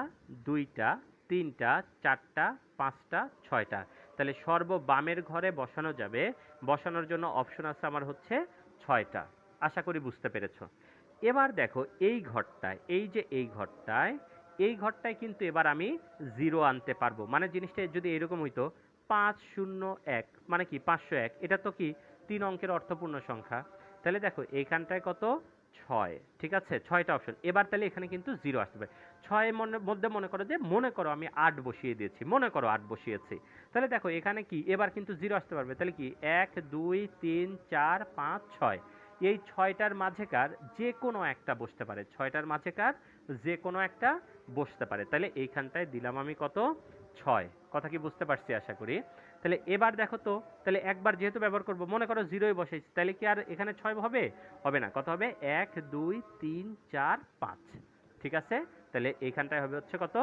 দুইটা, তিনটা, চারটা, পাঁচটা, ছয়টা। তাহলে সর্ব বামের ঘরে বসানো যাবে, বসানোর জন্য অপশন আছে আমার হচ্ছে 6টা। আশা করি বুঝতে পেরেছো। এবার দেখো এই ঘরটায়, এই ঘরটায় কিন্তু এবার আমি জিরো আনতে পারবো, মানে জিনিসটা যদি এরকম হইতো 501, মানে কি 501, এটা তো কি 3 অঙ্কের অর্থপূর্ণ সংখ্যা। তাহলে দেখো এইখানটায় কত? 6। ঠিক আছে, 6টা অপশন। এবার তাহলে এখানে কিন্তু জিরো আসতে পারে। 6 মধ্যে মনে করো আমি 8 বসিয়ে দিয়েছি, তাহলে দেখো এখানে কি এবার কিন্তু জিরো আসতে পারবে। তাহলে কি 1 2 3 4 5 6, এই 6টার মাঝেকার যে কোনো একটা বসতে পারে, বসতে পারে। তাহলে এইখানটায় দিলাম আমি কত? 6। কথা কি বুঝতে পারছি আশা করি? তাহলে এবার দেখো তো, তাহলে একবার যেহেতু ব্যবহার করব, মনে করো জিরোই বসাইছি, তাহলে কি আর এখানে 6 হবে? হবে না। কত হবে? 1 2 3 4 5। ঠিক আছে, তাহলে এইখানটায় হবে হচ্ছে কত?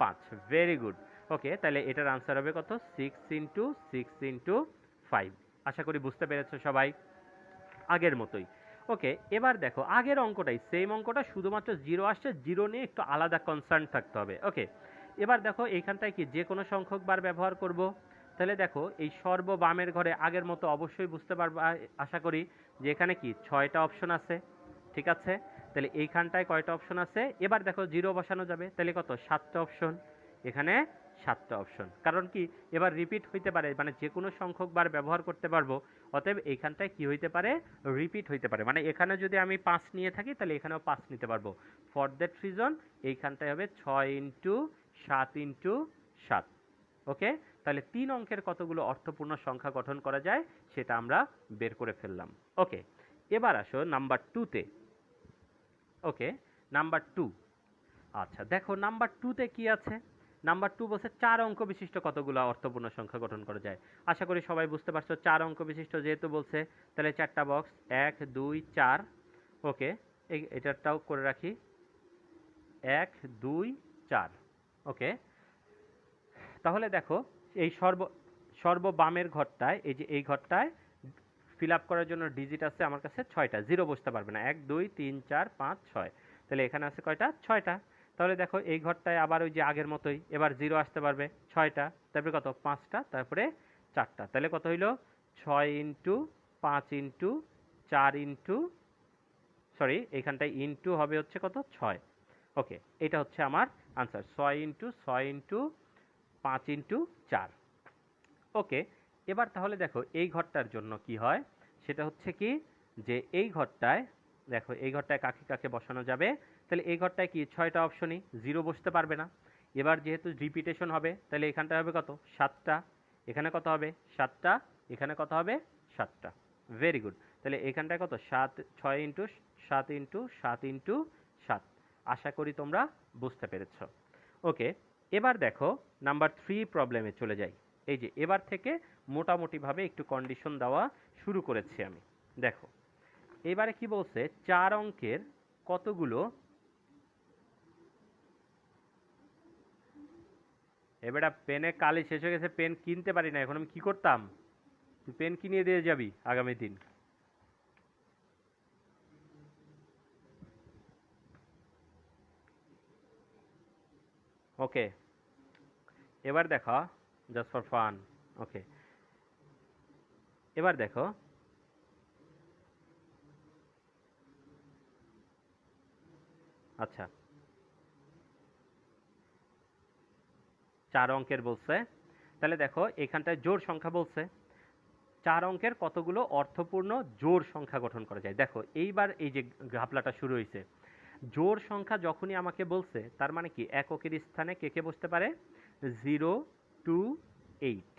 5। Very good. ওকে, তাহলে এটার আনসার হবে কত? 6 × 6 × 5। আশা করি বুঝতে পেরেছো সবাই, আগের মতোই। ওকে, এবার দেখো আগের অঙ্কটাই, সেম অঙ্কটা, শুধুমাত্র জিরো আসছে, জিরো নিয়ে একটু আলাদা কনসার্ন থাকতে হবে। ওকে, এবার দেখো এইখানটায় কি যে কোনো সংখ্যক বার ব্যবহার করব। তাহলে দেখো এই সর্ব বামের ঘরে আগের মতো অবশ্যই বুঝতে পারবো আশা করি যে এখানে কি 6টা অপশন আছে। ঠিক আছে, তাহলে এইখানটায় কয়টা অপশন আছে? এবার দেখো জিরো বসানো যাবে, তাহলে কত? 7টা অপশন। এখানে 7টা অপশন, কারণ কি এবার রিপিট হইতে পারে, মানে যে কোনো সংখ্যক বার ব্যবহার করতে পারবো। অতএব এইখানটায় কি হইতে পারে? রিপিট হইতে পারে, মানে এখানে যদি আমি 5 নিয়ে থাকি তাহলে এখানেও 5 নিতে পারবো। ফর দ্যাট রিজন এইখানটায় হবে 6 × 7 × 7। ওকে, তাহলে 3 অঙ্কের কতগুলো অর্থপূর্ণ সংখ্যা গঠন করা যায় সেটা আমরা বের করে ফেললাম। ওকে, এবার আসো নাম্বার 2তে। ওকে, নাম্বার 2। আচ্ছা দেখো নাম্বার 2তে কি আছে? নাম্বার 2 বলছে 4 অঙ্ক বিশিষ্ট কতগুলো অর্থপূর্ণ সংখ্যা গঠন করা যায়। আশা করি সবাই বুঝতে পারছো, 4 অঙ্ক বিশিষ্ট যেহেতু বলছে, তাহলে 4টা বক্স, 1 2 4। ওকে, এটারটাও করে রাখি, 1 2 4। ওকে, তাহলে দেখো এই সর্ব বামের ঘরটায়, এই যে এই ঘরটায় ফিল আপ করার জন্য ডিজিট আছে আমার কাছে 6টা, জিরো বসতে পারবে না। 1 2 3 4 5 6, তাহলে এখানে আছে কয়টা? 6টা। তাহলে দেখো এই ঘরটায় আবার ওই যে আগের মতোই, এবার জিরো আসতে পারবে 6টা, তারপরে কত? 5টা, তারপরে 4টা, তাহলে কত হইলো? 6 × 5 × 4 সরি এইখানটায় ইনটু হবে হচ্ছে কত? 6। ওকে, এটা হচ্ছে আমার আনসার, 6 × 6 × 5 × 4। ওকে, এবার তাহলে দেখো এই ঘরটার জন্য কি হয়, সেটা হচ্ছে কি যে এই ঘরটায় দেখো, এই ঘরটায় কাকে কাকে বসানো যাবে? তাহলে এই ঘরটায় কি 6টা অপশনই, জিরো বসতে পারবে না। এবার যেহেতু রিপিটেশন হবে, তাহলে এখানটায় হবে কত? 7টা। এখানে কত হবে? 7টা। এখানে কত হবে? 7টা। ভেরি গুড, তাহলে এখানটায় কত? 6 × 7 × 7 × 7। আশা করি তোমরা বুঝতে পেরেছ। ওকে, এবার দেখো নাম্বার 3 প্রবলেমে চলে যাই। এই যে এবার থেকে মোটামুটিভাবে একটু কন্ডিশন দেওয়া শুরু করেছি আমি। দেখো এবারে কি বলছে, 4 অঙ্কের কতগুলো, এবারে পেনে কালি শেষ হয়ে গেছে, পেন কিনতে পারি না, এখন আমি কি করতাম? তুই পেন কিনিয়ে দিয়ে যাবি আগামী দিন। ওকে, এবার দেখো, জাস্ট ফর ফান। ওকে, এবার দেখো আচ্ছা 4 অঙ্কের বলছে, তাহলে দেখো এখানটায় জোড় সংখ্যা বলছে, 4 অঙ্কের কতগুলো অর্থপূর্ণ জোড় সংখ্যা গঠন করা যায়। দেখো এইবার এই যে ঘাপলাটা শুরু হয়েছে, জোড় সংখ্যা যখনই আমাকে বলছে তার মানে কি এককের স্থানে কে কে বসতে পারে? 0 2 8।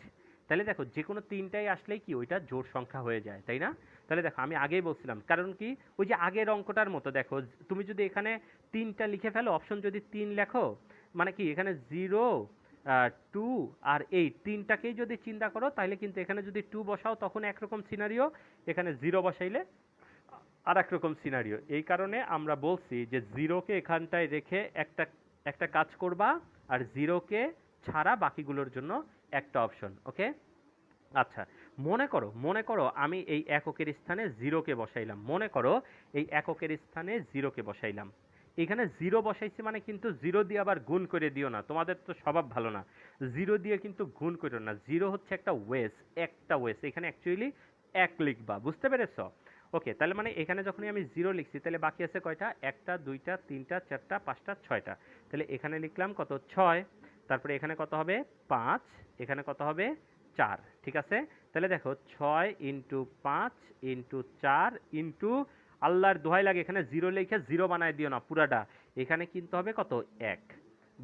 তাহলে দেখো যে কোনো তিনটাই আসলেই কি ওইটা জোড় সংখ্যা হয়ে যায়, তাই না? তাহলে দেখো আমি আগেই বলছিলাম, কারণ কি ওই যে আগের অঙ্কটার মতো, দেখো তুমি যদি এখানে 3টা লিখে ফেলো, অপশন যদি 3 লেখো, মানে কি এখানে 0 2 আর 8 তিনটাকেই যদি চিন্তা করো, তাহলে কিন্তু এখানে যদি 2 বসাও তখন একরকম সিনারিও, এখানে 0 বসাইলে আর একরকম সিনারিও। এই কারণে আমরা বলছি যে জিরোকে এখানটায় রেখে একটা একটা কাজ করবা, আর জিরোকে ছাড়া বাকিগুলোর জন্য একটা অপশন। ওকে, আচ্ছা মনে করো আমি এই এককের স্থানে জিরোকে বসাইলাম, মনে করো এই এককের স্থানে জিরোকে বসাইলাম। এখানে জিরো বসাইছি মানে কিন্তু জিরো দিয়ে আবার গুণ করে দিও না, তোমাদের তো স্বভাব ভালো না। জিরো দিয়ে কিন্তু গুণ করো না, জিরো হচ্ছে একটা ওয়েস, একটা ওয়েস, এখানে অ্যাকচুয়ালি এক লিখবা, বুঝতে পেরেছো? ওকে, তাহলে মানে এখানে যখনই আমি জিরো লিখছি তাহলে বাকি আছে কয়টা? একটা, দুইটা, তিনটা, চারটা, পাঁচটা, 6টা। তাহলে এখানে লিখলাম কত? 6। তারপরে এখানে কত হবে? 5। এখানে কত হবে? 4। ঠিক আছে, তাহলে দেখো 6 × 5 × 4 ইন্টু, আল্লাহর দোহাই লাগে এখানে জিরো লিখে জিরো বানায় দিও না পুরাটা, এখানে কিন্তু হবে কত? 1।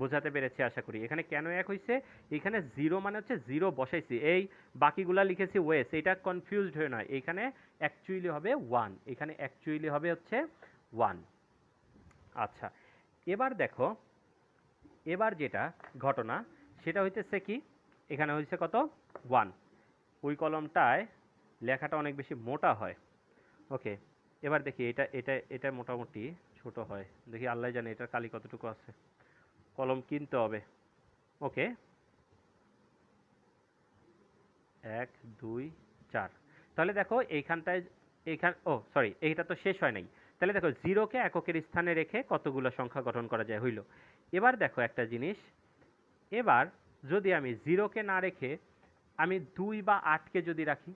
বোঝাতে পেরেছি আশা করি। এখানে কেন 1 হয়েছে? এখানে জিরো মানে হচ্ছে জিরো বসাইছি, এই বাকিগুলা লিখেছি ওয়েস, এটা কনফিউজড হয়ে নয়, এখানে অ্যাকচুয়ালি হবে 1, এখানে অ্যাকচুয়ালি হবে হচ্ছে 1। আচ্ছা, এবার দেখো এবার যেটা ঘটনা সেটা হইতেছে কি, এখানে হয়েছে কত? 1। ওই কলমটায় লেখাটা অনেক বেশি মোটা হয়। ওকে, এবার দেখি এটা এটা এটা মোটামুটি ছোট হয়, দেখি আল্লাহ জানে এটার কালি কতটুকু আছে, কলম কিনতে হবে। ওকে, 1 2 4। তাহলে দেখো এইখানটায় এইটা তো শেষ হয় নাই। তাহলে দেখো জিরোকে এককের স্থানে রেখে কতগুলো সংখ্যা গঠন করা যায় হইল। এবার দেখো একটা জিনিস, এবার যদি আমি জিরোকে না রেখে আমি 2 বা 8কে যদি রাখি,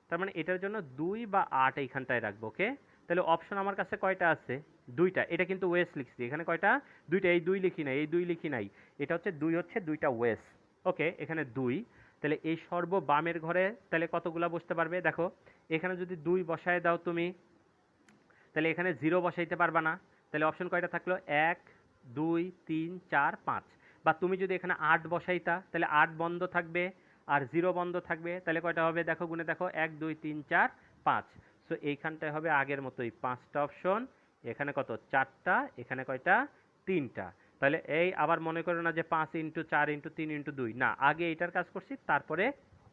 তার মানে এটার জন্য 2 বা 8 এইখানটায় রাখবো। ওকে, তাহলে অপশন আমার কাছে কয়টা আছে? দুইটা। এটা কিন্তু ওয়েস লিখছি, এখানে কয়টা? দুইটা। এই 2 লিখি নাই, এই 2 লিখি নাই, এটা হচ্ছে 2 হচ্ছে দুইটা ওয়েস। ওকে, এখানে 2। তাহলে এই সর্ব বামের ঘরে তাহলে কতগুলা বসতে পারবে? দেখো এখানে যদি 2 বসায় দাও তুমি, তাহলে এখানে 0 বসাইতে পারবা না। তাহলে অপশন কয়টা থাকলো? 1 2 3 4 5। বা তুমি যদি এখানে 8 বসাইতা, তাহলে 8 বন্ধ থাকবে আর 0 বন্ধ থাকবে, তাহলে কয়টা হবে? দেখো গুণে দেখো, 1 2 3 4 5। সো এইখানটায় হবে আগের মতোই 5টা অপশন। এখানে কত? 4টা। এখানে কয়টা? 3টা। তাহলে এই আবার মনে করো না যে 5 ইন্টু 4 ইন্টু 3 ইন্টু 2, না, আগে এইটার কাজ করছি তারপরে।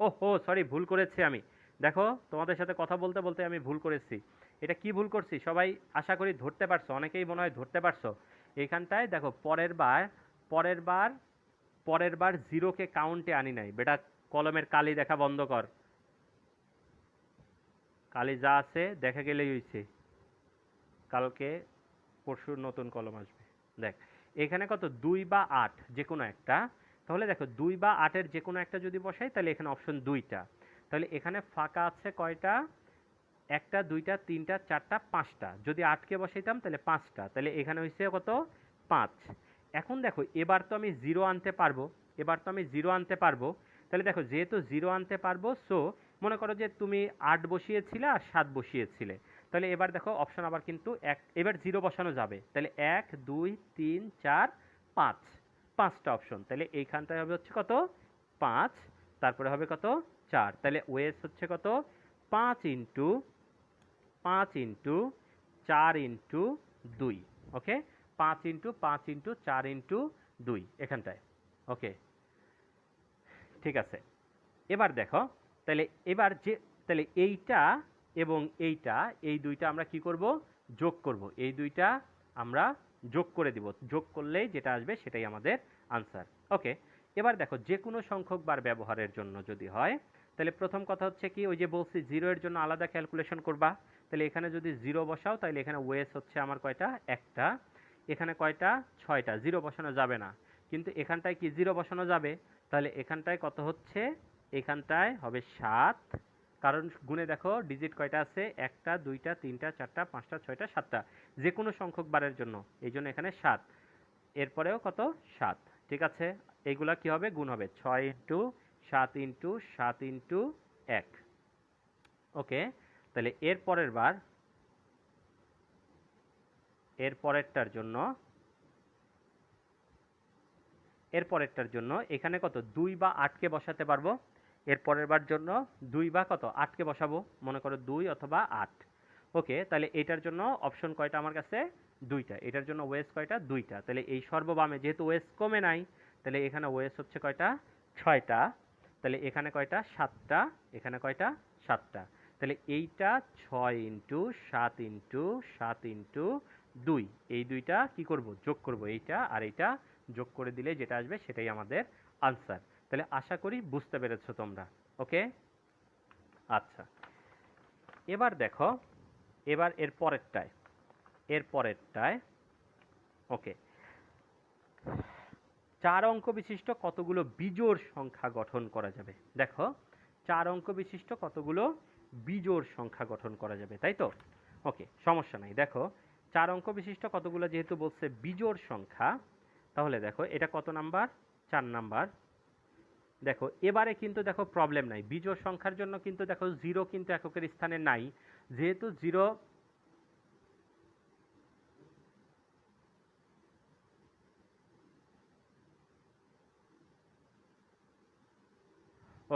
ওহো সরি, ভুল করেছি আমি। দেখো তোমাদের সাথে কথা বলতে বলতে আমি ভুল করেছি। এটা কি ভুল করছি সবাই আশা করি ধরতে পারছো, অনেকেই মনে হয় ধরতে পারছো। এইখানটায় দেখো পরের বার জিরোকে কাউন্টে আনি নাই বেটা। কলমের কালি দেখা বন্ধ কর, কালি যা আছে দেখা গেলেই হয়েছে। কালকে পরশুর নতুন কলম আসবে। দেখ এখানে কত? 2 বা 8 যে কোনো একটা। তাহলে দেখো 2 বা 8-এর যে কোনো একটা যদি বসাই, তাহলে এখানে অপশন 2টা। তাহলে এখানে ফাঁকা আছে কয়টা? 1টা 2টা 3টা 4টা 5টা। যদি 8কে বসাইতাম তাহলে 5টা। তাহলে এখানে হয়েছে কত? 5। এখন দেখো এবার তো আমি জিরো আনতে পারবো, তাহলে দেখো যেহেতু জিরো আনতে পারবো, সো মনে করো যে তুমি 8 বসিয়েছিলে আর 7 বসিয়েছিলে, তাহলে এবার দেখো অপশন আবার কিন্তু এবার জিরো বসানো যাবে। তাহলে 1 2 3 4 5, 5টা অপশন। তাহলে এইখানটায় হবে হচ্ছে কত? 5। তারপরে হবে কত? 4। তাহলে ওয়েস হচ্ছে কত? 5 ইন্টু 4 ইন্টু 2। ওকে, 5 ইন্টু 5 ইন্টু 4 ইন্টু 2 এখানটায়। ওকে, ঠিক আছে। এবার দেখো, তাহলে তাহলে এইটা এবং এইটা, এই দুইটা আমরা কি করব? যোগ করব। এই দুইটা আমরা যোগ করে দিব, যোগ করলেই যেটা আসবে সেটাই আমাদের আনসার। ওকে, এবার দেখো যে কোনো সংখ্যক বার ব্যবহারের জন্য যদি হয়, তাহলে প্রথম কথা হচ্ছে কি, ওই যে বলছি জিরো এর জন্য আলাদা ক্যালকুলেশন করবা। তাহলে এখানে যদি জিরো বসাও, তাহলে এখানে ওয়েস হচ্ছে আমার কয়টা? একটা। এখানে কয়টা? 6টা। জিরো বসানো যাবে না, কিন্তু এখানটায় কি জিরো বসানো যাবে? তাহলে এখানটায় কত হচ্ছে? এখানটায় হবে 7। কারণ গুণে দেখো ডিজিট কয়টা আছে? 1টা 2টা 3টা 4টা 5টা 6টা 7টা, যে কোনো সংখ্যক বারের জন্য, এই জন্য এখানে 7। এরপরেও কত? 7। ঠিক আছে, এইগুলা কি হবে? গুণ হবে 6 ইন্টু 7 ইন্টু 7 ইন্টু 1। ওকে, তাহলে এরপরেরটার জন্য এখানে কত? 2 বা 8কে বসাতে পারবো। এর পরের বার জন্য 2 বা কত? 8কে বসাবো, মনে করো 2 অথবা 8। ওকে, তাহলে এটার জন্য অপশন কয়টা আমার কাছে? 2টা। এটার জন্য ওয়েস কয়টা? 2টা। তাহলে এই সর্ববামে যেহেতু ওয়েস কমে নাই, তাহলে এখানে ওয়েস হচ্ছে কয়টা? 6টা। তাহলে এখানে কয়টা? 7টা। এখানে কয়টা? 7টা। তাহলে এইটা 6 ইন্টু 7 ইন্টু 7 ইন্টু 2, এই দুইটা কি করব? যোগ করব। এইটা আর এইটা যোগ করে দিলে যেটা আসবে সেটাই আমাদের আনসার। তাহলে আশা করি বুঝতে পেরেছো তোমরা। ওকে, আচ্ছা। এবার দেখো, এবার এর পরেরটায় ওকে, 4 অঙ্ক বিশিষ্ট কতগুলো বিজোড় সংখ্যা গঠন করা যাবে? দেখো 4 অঙ্ক বিশিষ্ট কতগুলো বিজোড় সংখ্যা গঠন করা যাবে, তাই তো? ওকে, সমস্যা নাই। দেখো 4 অঙ্ক বিশিষ্ট কতগুলো যেহেতু বলছে বিজোড় সংখ্যা, তাহলে দেখো এটা কত নাম্বার? 4 নাম্বার। দেখো এবারে কিন্তু দেখো প্রবলেম নাই, বিজোড় সংখ্যার জন্য কিন্তু দেখো জিরো কিন্তু এককের স্থানে নাই, যেহেতু জিরো।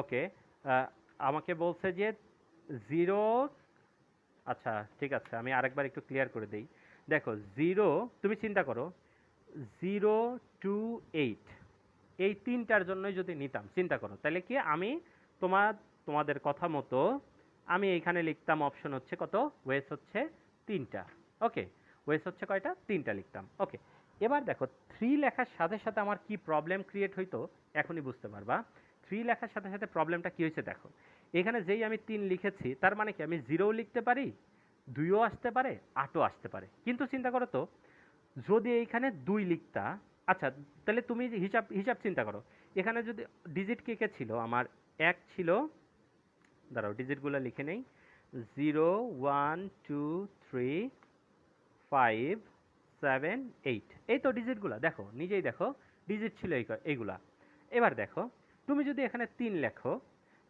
ওকে, আমাকে বলছে যে জিরো। আচ্ছা ঠিক আছে, আমি আরেকবার একটু ক্লিয়ার করে দিই। দেখো জিরো, তুমি চিন্তা করো 0 2 8, এই তিনটার জন্যই যদি নিতাম, চিন্তা করো, তাহলে কি আমি তোমাদের কথা মতো আমি এইখানে লিখতাম অপশন হচ্ছে কত? ওয়েস হচ্ছে 3টা। ওকে, ওয়েস হচ্ছে কয়টা? 3টা লিখতাম। ওকে, এবার দেখো 3 লেখার সাথে সাথে আমার কি প্রবলেম ক্রিয়েট হইতো এখনই বুঝতে পারবা। 3 লেখার সাথে সাথে প্রবলেমটা কী হয়েছে দেখো, এখানে যেই আমি 3 লিখেছি তার মানে কি আমি 0ও লিখতে পারি, 2ও আসতে পারে, 8ও আসতে পারে। কিন্তু চিন্তা করো তো, যদি এইখানে 2 লিখতা, আচ্ছা তাহলে তুমি হিসাব হিসাব চিন্তা করো, এখানে যদি ডিজিট কে কে ছিল, আমার 1 ছিল, দাঁড়াও ডিজিটগুলো লিখে নেই, 0 1 2 3 5 7 8, এই তো ডিজিটগুলো দেখো, নিজেই দেখো ডিজিট ছিল এইগুলা। এবার দেখো তুমি যদি এখানে 3 লেখো,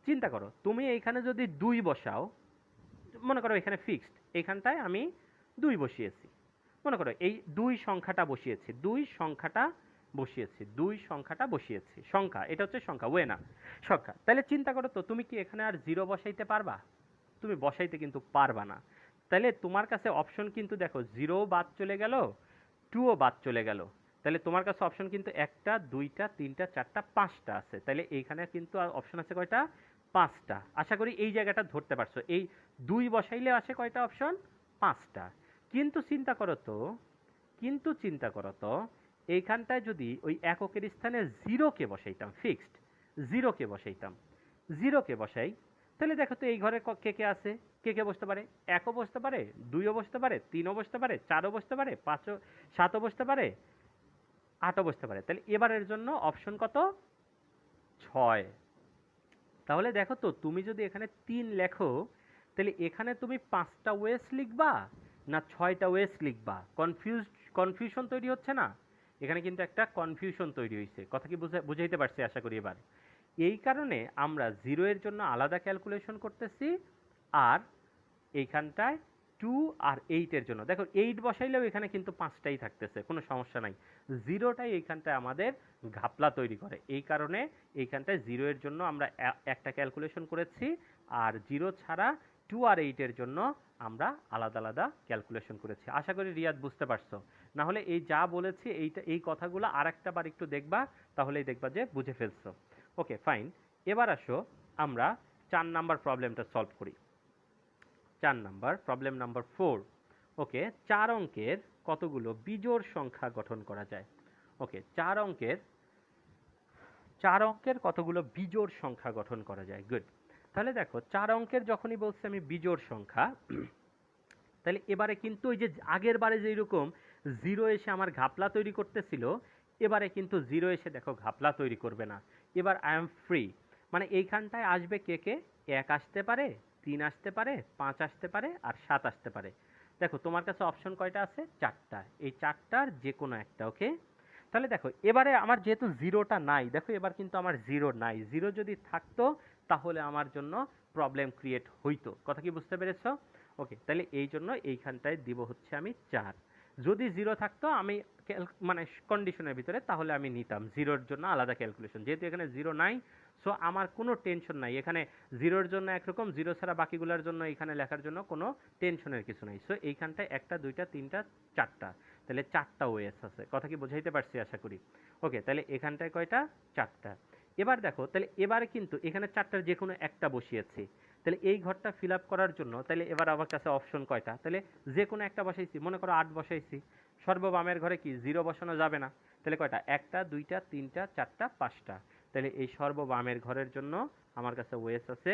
চিন্তা করো তুমি এইখানে যদি 2 বসাও, মনে করো এখানে ফিক্সড, এইখানটায় আমি 2 বসিয়েছি, মনে করো এই 2 সংখ্যাটা বসিয়েছি, 2 সংখ্যাটা বসিয়েছি, 2 সংখ্যাটা বসিয়েছি, সংখ্যা এটা হচ্ছে সংখ্যা, ওয়ে না সংখ্যা। তাহলে চিন্তা করো তো তুমি কি এখানে আর 0 বসাইতে পারবা? তুমি বসাইতে কিন্তু পারবা না। তাহলে তোমার কাছে অপশন কিন্তু দেখো 0 বাদ চলে গেল, 2ও বাদ চলে গেল, তাহলে তোমার কাছে অপশন কিন্তু 1টা 2টা 3টা 4টা 5টা আছে। তাহলে এইখানে কিন্তু অপশন আছে কয়টা? 5টা। আশা করি এই জায়গাটা ধরতে পারছো, এই 2 বসাইলে আসে কয়টা অপশন? 5টা। কিন্তু চিন্তা করো তো, কিন্তু চিন্তা করো তো, এইখানটায় যদি ওই এককের স্থানে 0কে বসাইতাম, ফিক্সড 0কে বসাইতাম, 0কে বসাই, তাহলে দেখো তো এই ঘরে কে কে আছে, কে কে বসতে পারে? 1ও বসতে পারে, 2ও বসতে পারে, 3ও বসতে পারে, 4ও বসতে পারে, 5ও 7ও বসতে পারে, 8ও বসতে পারে। তাহলে এবারের জন্য অপশন কত? 6। তাহলে দেখো তো তুমি যদি এখানে 3 লেখো, তাহলে এখানে তুমি 5টা ওয়েস লিখবা না 6টা ওয়েস লিখবা? কনফিউশন তৈরি হচ্ছে না? এখানে কিন্তু একটা কনফিউশন তৈরি হয়েছে, কথা কি বুঝাইতে পারছি আশা করি এবার। এই কারণে আমরা 0 এর জন্য আলাদা ক্যালকুলেশন করতেছি, আর এইখানটায় 2 আর 8 এর জন্য দেখো 8 বসাইলেও এখানে কিন্তু 5টাই থাকতেছে, কোনো সমস্যা নাই। 0টাই এইখানটায় আমাদের ঘাপলা তৈরি করে, এই কারণে এইখানটায় 0 এর জন্য আমরা একটা ক্যালকুলেশন করেছি, আর 0 ছাড়া 2 আর 8 এর জন্য আমরা আলাদা আলাদা ক্যালকুলেশন করেছি। আশা করি রিয়াদ বুঝতে পারছো, না হলে এই যা বলেছি এই কথাগুলো আর একটা বার একটু দেখবা, তাহলেই দেখবা যে বুঝে ফেলছো। ওকে ফাইন, এবার আসো আমরা 4 নাম্বার প্রবলেমটা সলভ করি। 4 নাম্বার প্রবলেম নাম্বার 4। ওকে, 4 অঙ্কের কতগুলো বিজোড় সংখ্যা গঠন করা যায়? ওকে, 4 অঙ্কের কতগুলো বিজোড় সংখ্যা গঠন করা যায়? গুড। তাহলে দেখো 4 অঙ্কের যখনই বলছি আমি বিজোড় সংখ্যা, তাহলে এবারে কিন্তু ওই যে আগের বারে যেই রকম 0 এসে আমার ঘাপলা তৈরি করতেছিল, এবারে কিন্তু 0 এসে দেখো ঘাপলা তৈরি করবে না। এবার আই এম ফ্রি, মানে এইখানটায় আসবে কে কে? 1 আসতে পারে, 3 আসতে পারে, 5 আসতে পারে, আর 7 আসতে পারে। দেখো তোমার কাছে অপশন কয়টা আছে? 4টা, এই 4টার যে কোনো একটা। ওকে, তাহলে দেখো এবারে আমার যেহেতু 0টা নাই, দেখো এবার কিন্তু আমার 0 নাই, 0 যদি থাকতো তাহলে আমার জন্য প্রবলেম ক্রিয়েট হইতো, কথা কি বুঝতে পেরেছো? ওকে, তাহলে এই জন্য এইখানটায় দিব হচ্ছে আমি 4। যদি 0 থাকতো আমি মানে কন্ডিশনের ভিতরে, তাহলে আমি নিতাম 0-র জন্য আলাদা ক্যালকুলেশন। যেহেতু এখানে 0 নাই, সো আমার কোনো টেনশন নাই, এখানে 0-র জন্য একরকম, 0 ছাড়া বাকিগুলোর জন্য এখানে লেখার জন্য কোনো টেনশনের কিছু নাই। সো এইখানটায় 1টা 2টা 3টা 4টা, তাহলে 4টা ওয়েস আছে, কথা কি বোঝাইতে পারছি আশা করি? ওকে, তাহলে এখানটায় কয়টা? 4টা। এবার দেখো, তাহলে এবারে কিন্তু এখানে 4টার যে কোনো একটা বসিয়েছি, তাহলে এই ঘরটা ফিল আপ করার জন্য তাহলে এবার আমার কাছে অপশন কয়টা? তাহলে যে কোনো একটা বসাইছি, মনে করো 8 বসাইছি, সর্ববামের ঘরে কি 0 বসানো যাবে না, তাহলে কয়টা? 1টা 2টা 3টা 4টা 5টা, তাহলে এই সর্ববামের ঘরের জন্য আমার কাছে ওয়েস আছে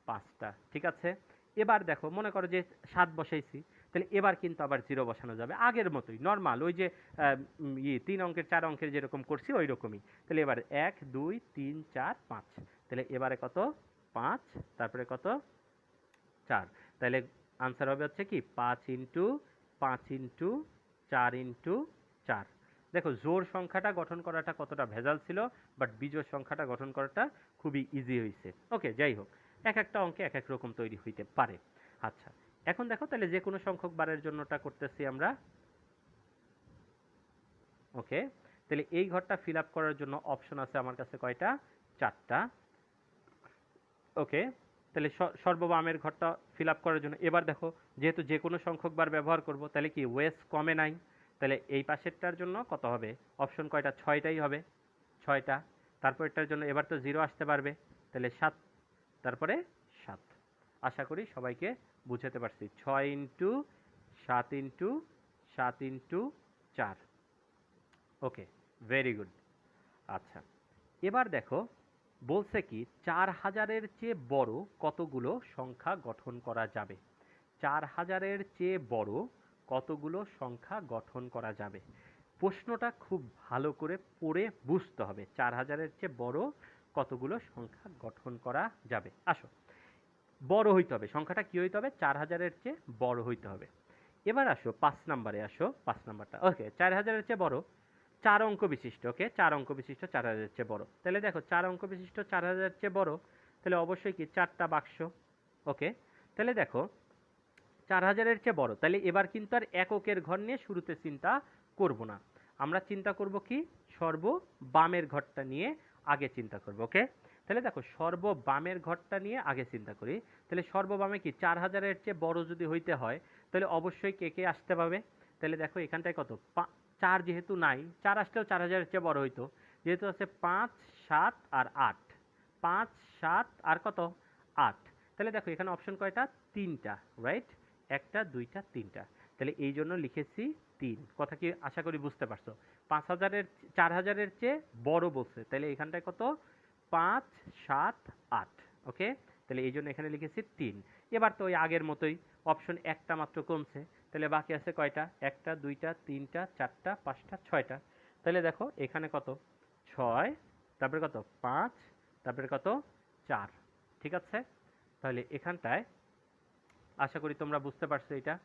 5টা। ঠিক আছে, এবার দেখো মনে করো যে 7 বসাইছি, তাহলে এবার কিন্তু আবার 0 বসানো যাবে, আগের মতোই নর্মাল, ওই যে 3 অঙ্কের 4 অঙ্কের যেরকম করছি ওই রকমই। তাহলে এবার 1 2 3 4 5, তাহলে এবারে কত? 5, তারপরে কত? 4। তাহলে আনসার হবে হচ্ছে কি 5 ইন্টু 5 ইন্টু 4 ইন্টু 4। দেখো জোড় সংখ্যাটা গঠন করাটা কতটা ভেজাল ছিল, বাট বিজোড় সংখ্যাটা গঠন করাটা খুবই ইজি হয়েছে। ওকে, যাই হোক, এক একটা অঙ্কে এক এক রকম তৈরি হইতে পারে। আচ্ছা, এখন দেখো তাহলে যে কোনো সংখ্যক বারের জন্যটা করতেছি আমরা। ওকে, তাহলে এই ঘরটা ফিল আপ করার জন্য অপশন আছে আমার কাছে কয়টা? 4টা। ওকে, তাহলে সর্ববামের ঘরটা ফিল আপ করার জন্য এবার দেখো, যেহেতু যে কোনো সংখ্যক বার ব্যবহার করব, তাহলে কি ওয়েস কমে নাই, তাহলে এই পাশেরটার জন্য কত হবে? অপশন কয়টা? 6টাই হবে, 6টা। তারপরেরটার জন্য এবার তো 0 আসতে পারবে, তাহলে 7, তারপরে 7। আশা করি সবাইকে বুঝাতে পারছি। 6 ইন্টু 7 ইন্টু 7 ইন্টু 4। ওকে, ভেরি গুড। আচ্ছা, এবার দেখো বলছে কি 4000-এর চেয়ে বড় কতগুলো সংখ্যা গঠন করা যাবে। 4000-এর চেয়ে বড় কতগুলো সংখ্যা গঠন করা যাবে। প্রশ্নটা খুব ভালো করে পড়ে বুঝতে হবে। 4000-এর চেয়ে বড় কতগুলো সংখ্যা গঠন করা যাবে। আসো, বড় হইতে হবে, সংখ্যাটা কি হইতে হবে? 4000-এর চেয়ে বড় হইতে হবে। এবার আসো 5 নাম্বারে, আসো 5 নাম্বারটা। ওকে, 4000-এর চেয়ে বড়, 4 অঙ্ক বিশিষ্ট। ওকে, 4 অঙ্ক বিশিষ্ট 4000-এর চেয়ে বড়। তাহলে দেখো 4 অঙ্ক বিশিষ্ট 4000-এর চেয়ে বড়, তাহলে অবশ্যই কি 4টা বাক্স। ওকে, তাহলে দেখো 4000-এর চেয়ে বড়, তাহলে এবার কিন্তু আর এককের ঘর নিয়ে শুরুতে চিন্তা করব না। আমরা চিন্তা করব কি সর্ব বামের ঘরটা নিয়ে আগে চিন্তা করব। ওকে, তাহলে দেখো সর্ব বামের ঘরটা নিয়ে আগে চিন্তা করি। তাহলে সর্ব বামে কি 4000-এর চেয়ে বড় যদি হইতে হয় তাহলে অবশ্যই কে কে আসতে পাবে। তাহলে দেখো এখানটায় কত 4 যেহেতু নাই, 4 আসলেও 4000-এর চেয়ে বড় হইতো। যেহেতু আছে 5, 7 আর 8, 5, 7 আর কত 8, তাহলে দেখো এখানে অপশন কয়টা? 3টা, রাইট? 1টা 2টা 3টা, তাহলে এই জন্য লিখেছি 3। কথা কি আশা করি বুঝতে পারছো? 4000-এর চেয়ে বড় বলছে, তাহলে এখানটায় কত? 5, 7, 8। ওকে, তাহলে এই জন্য এখানে লিখেছি 3। এবার তো ওই আগের মতোই, অপশন একটা মাত্র কমছে, তাহলে বাকি আছে কয়টা? 1টা 2টা 3টা 4টা 5টা 6টা। তাহলে দেখো এখানে কত? 6, তারপরে কত? 5, তারপরে কত? 4। ঠিক আছে, তাহলে এখানটায় আশা করি তোমরা বুঝতে পারছো এটা।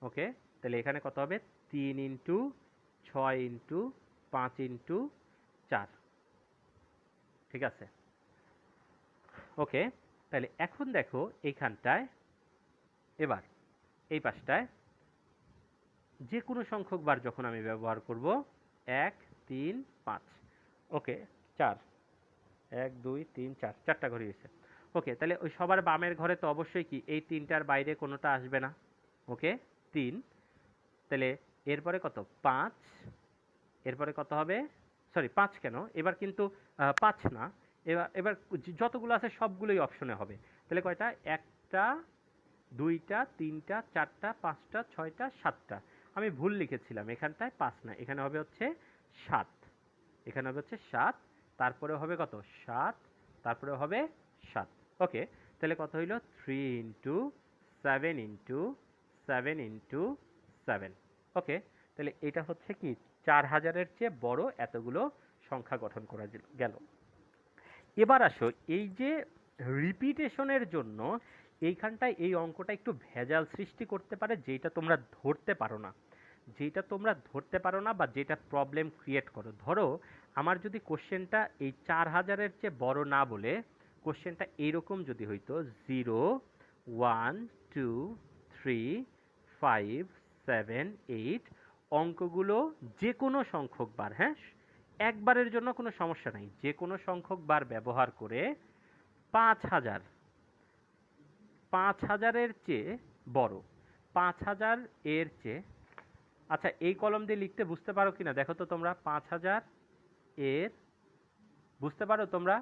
ওকে, তাহলে এখানে কত হবে? 3 ইন্টু 6 ইন্টু 5 ইন্টু 4। ঠিক আছে, ওকে, তাহলে এখন দেখো এইখানটায়, এবার এই পাশটায় যে কোনো সংখ্যক বার যখন আমি ব্যবহার করব, 1 3 5। ওকে, 4, 1 2 3 4, 4টা ঘরে গেছে। ওকে, তাহলে ওই সবার বামের ঘরে তো অবশ্যই কি এই 3টার বাইরে কোনোটা আসবে না। ওকে, 3, তাহলে এরপরে কত? 5, এরপরে কত হবে? সরি 5 কেন, এবার কিন্তু 5 না, এবার এবার যতগুলো আছে সবগুলোই অপশনে হবে। তাহলে কয়টা? 1টা 2টা 3টা 4টা 5টা 6টা 7টা। আমি ভুল লিখেছিলাম, এখানটায় 5 না, এখানে হবে হচ্ছে 7। এখানে হবে হচ্ছে 7, তারপরে হবে কত? 7, তারপরে হবে 7। ওকে, তাহলে কত হইল? 3 ইন্টু 7 ইন্টু 7 ইন্টু 7। ওকে, তাহলে এটা হচ্ছে কি 4000-এর চেয়ে বড় এতগুলো সংখ্যা গঠন করা গেল। এবার আসো, এই যে রিপিটেশনের জন্য এইখানটায় এই অঙ্কটা একটু ভেজাল সৃষ্টি করতে পারে, যেটা তোমরা ধরতে পারো না, যেটা তোমরা ধরতে পারো না বা যেটা প্রবলেম ক্রিয়েট করো। ধরো আমার যদি কোশ্চেনটা এই 4000-এর চেয়ে বড় না বলে কোশ্চেনটা এইরকম যদি হইতো 0 1 2 3 5 7 8, অঙ্কগুলো যে কোনো সংখ্যক বার, হ্যাঁ একবারের জন্য কোনো সমস্যা নাই, যে কোনো সংখ্যক বার ব্যবহার করে 5000, 5000-এর চেয়ে বড়, 5000 এর চেয়ে, আচ্ছা এই কলম দিয়ে লিখতে বুঝতে পারো কিনা দেখো তো তোমরা। 5000 এর, বুঝতে পারো তোমরা?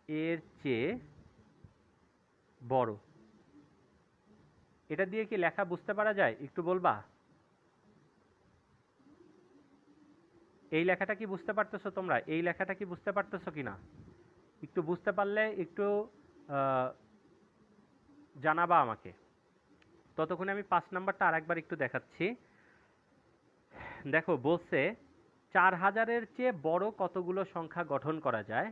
এর চেয়ে বড়, এটা দিয়ে কি লেখা বুঝতে পারা যায়? একটু বলবা। এই লেখাটা কি বুঝতে পারতেছো তোমরা? এই লেখাটা কি বুঝতে পারতেছো কিনা? একটু বুঝতে পারলে একটু জানাবা আমাকে। ততক্ষণে আমি 5 নাম্বারটা আরেকবার একটু দেখাচ্ছি। দেখো বলছে 4000-এর চেয়ে বড় কতগুলো সংখ্যা গঠন করা যায়।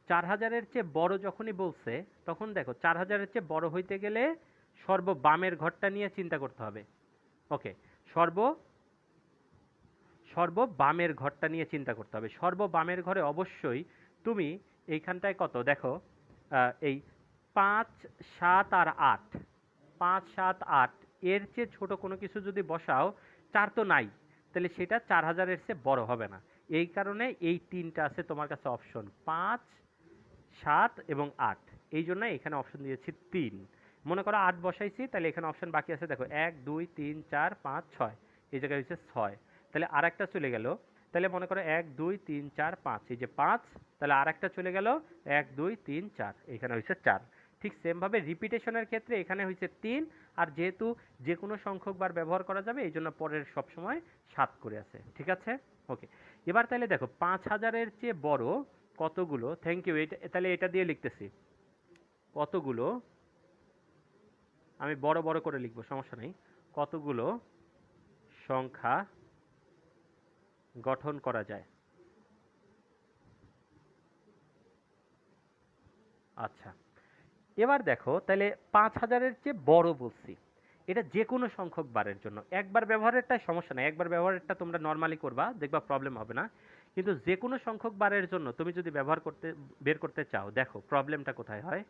4000-এর চেয়ে বড় যখনই বলছে তখন দেখো 4000-এর চেয়ে বড় হইতে গেলে সর্ব বামের ঘরটা নিয়ে চিন্তা করতে হবে। ওকে, সর্ব বামের ঘরটা নিয়ে চিন্তা করতে হবে। সর্ব বামের ঘরে অবশ্যই তুমি এইখানটায় কত দেখো, এই 5 7 আর 8, 5 7 8 এর চেয়ে ছোট কোনো কিছু যদি বসাও, 4 তো নাই, তাহলে সেটা 4000-এর চেয়ে বড় হবে না। এই কারণে এই 3টা আছে তোমার কাছে অপশন, 5 7 এবং 8। এই জন্য এখানে অপশন দিয়েছি 3। মনে করো 8 বসাইছি, তাহলে এখানে অপশন বাকি আছে দেখো 1 2 3 4 5 6, এই জায়গায় হচ্ছে 6, তাহলে আরেকটা চলে গেল। তাহলে মনে করো 1 2 3 4 5, এই যে 5, তাহলে আরেকটা চলে গেল 1 2 3 4, এখানে হচ্ছে 4। ঠিক সেমভাবে রিপিটেশনের ক্ষেত্রে এখানে হচ্ছে 3, আর যেহেতু যে কোনো সংখ্যক বার ব্যবহার করা যাবে এই জন্য পরের সবসময় 7 করে আছে। ঠিক আছে, ওকে। এবার তাহলে দেখো 5000-এর চেয়ে বড় কতগুলো, থ্যাংক ইউ, এটা তাহলে এটা দিয়ে লিখতেছি, কতগুলো, আমি বড় বড় করে লিখবো, সমস্যা নেই, কতগুলো সংখ্যা গঠন করা যায়। আচ্ছা, এবার দেখো তাহলে 5000-এর চেয়ে বড় বলছি, এটা যে কোনো সংখ্যক বারের জন্য, একবার ব্যবহারেরটাই সমস্যা নাই, একবার ব্যবহারেরটা তোমরা নর্মালি করবা, দেখবা প্রবলেম হবে না। কিন্তু যে কোনো সংখ্যক বারের জন্য তুমি যদি বের করতে চাও, দেখো প্রবলেমটা কোথায় হয়,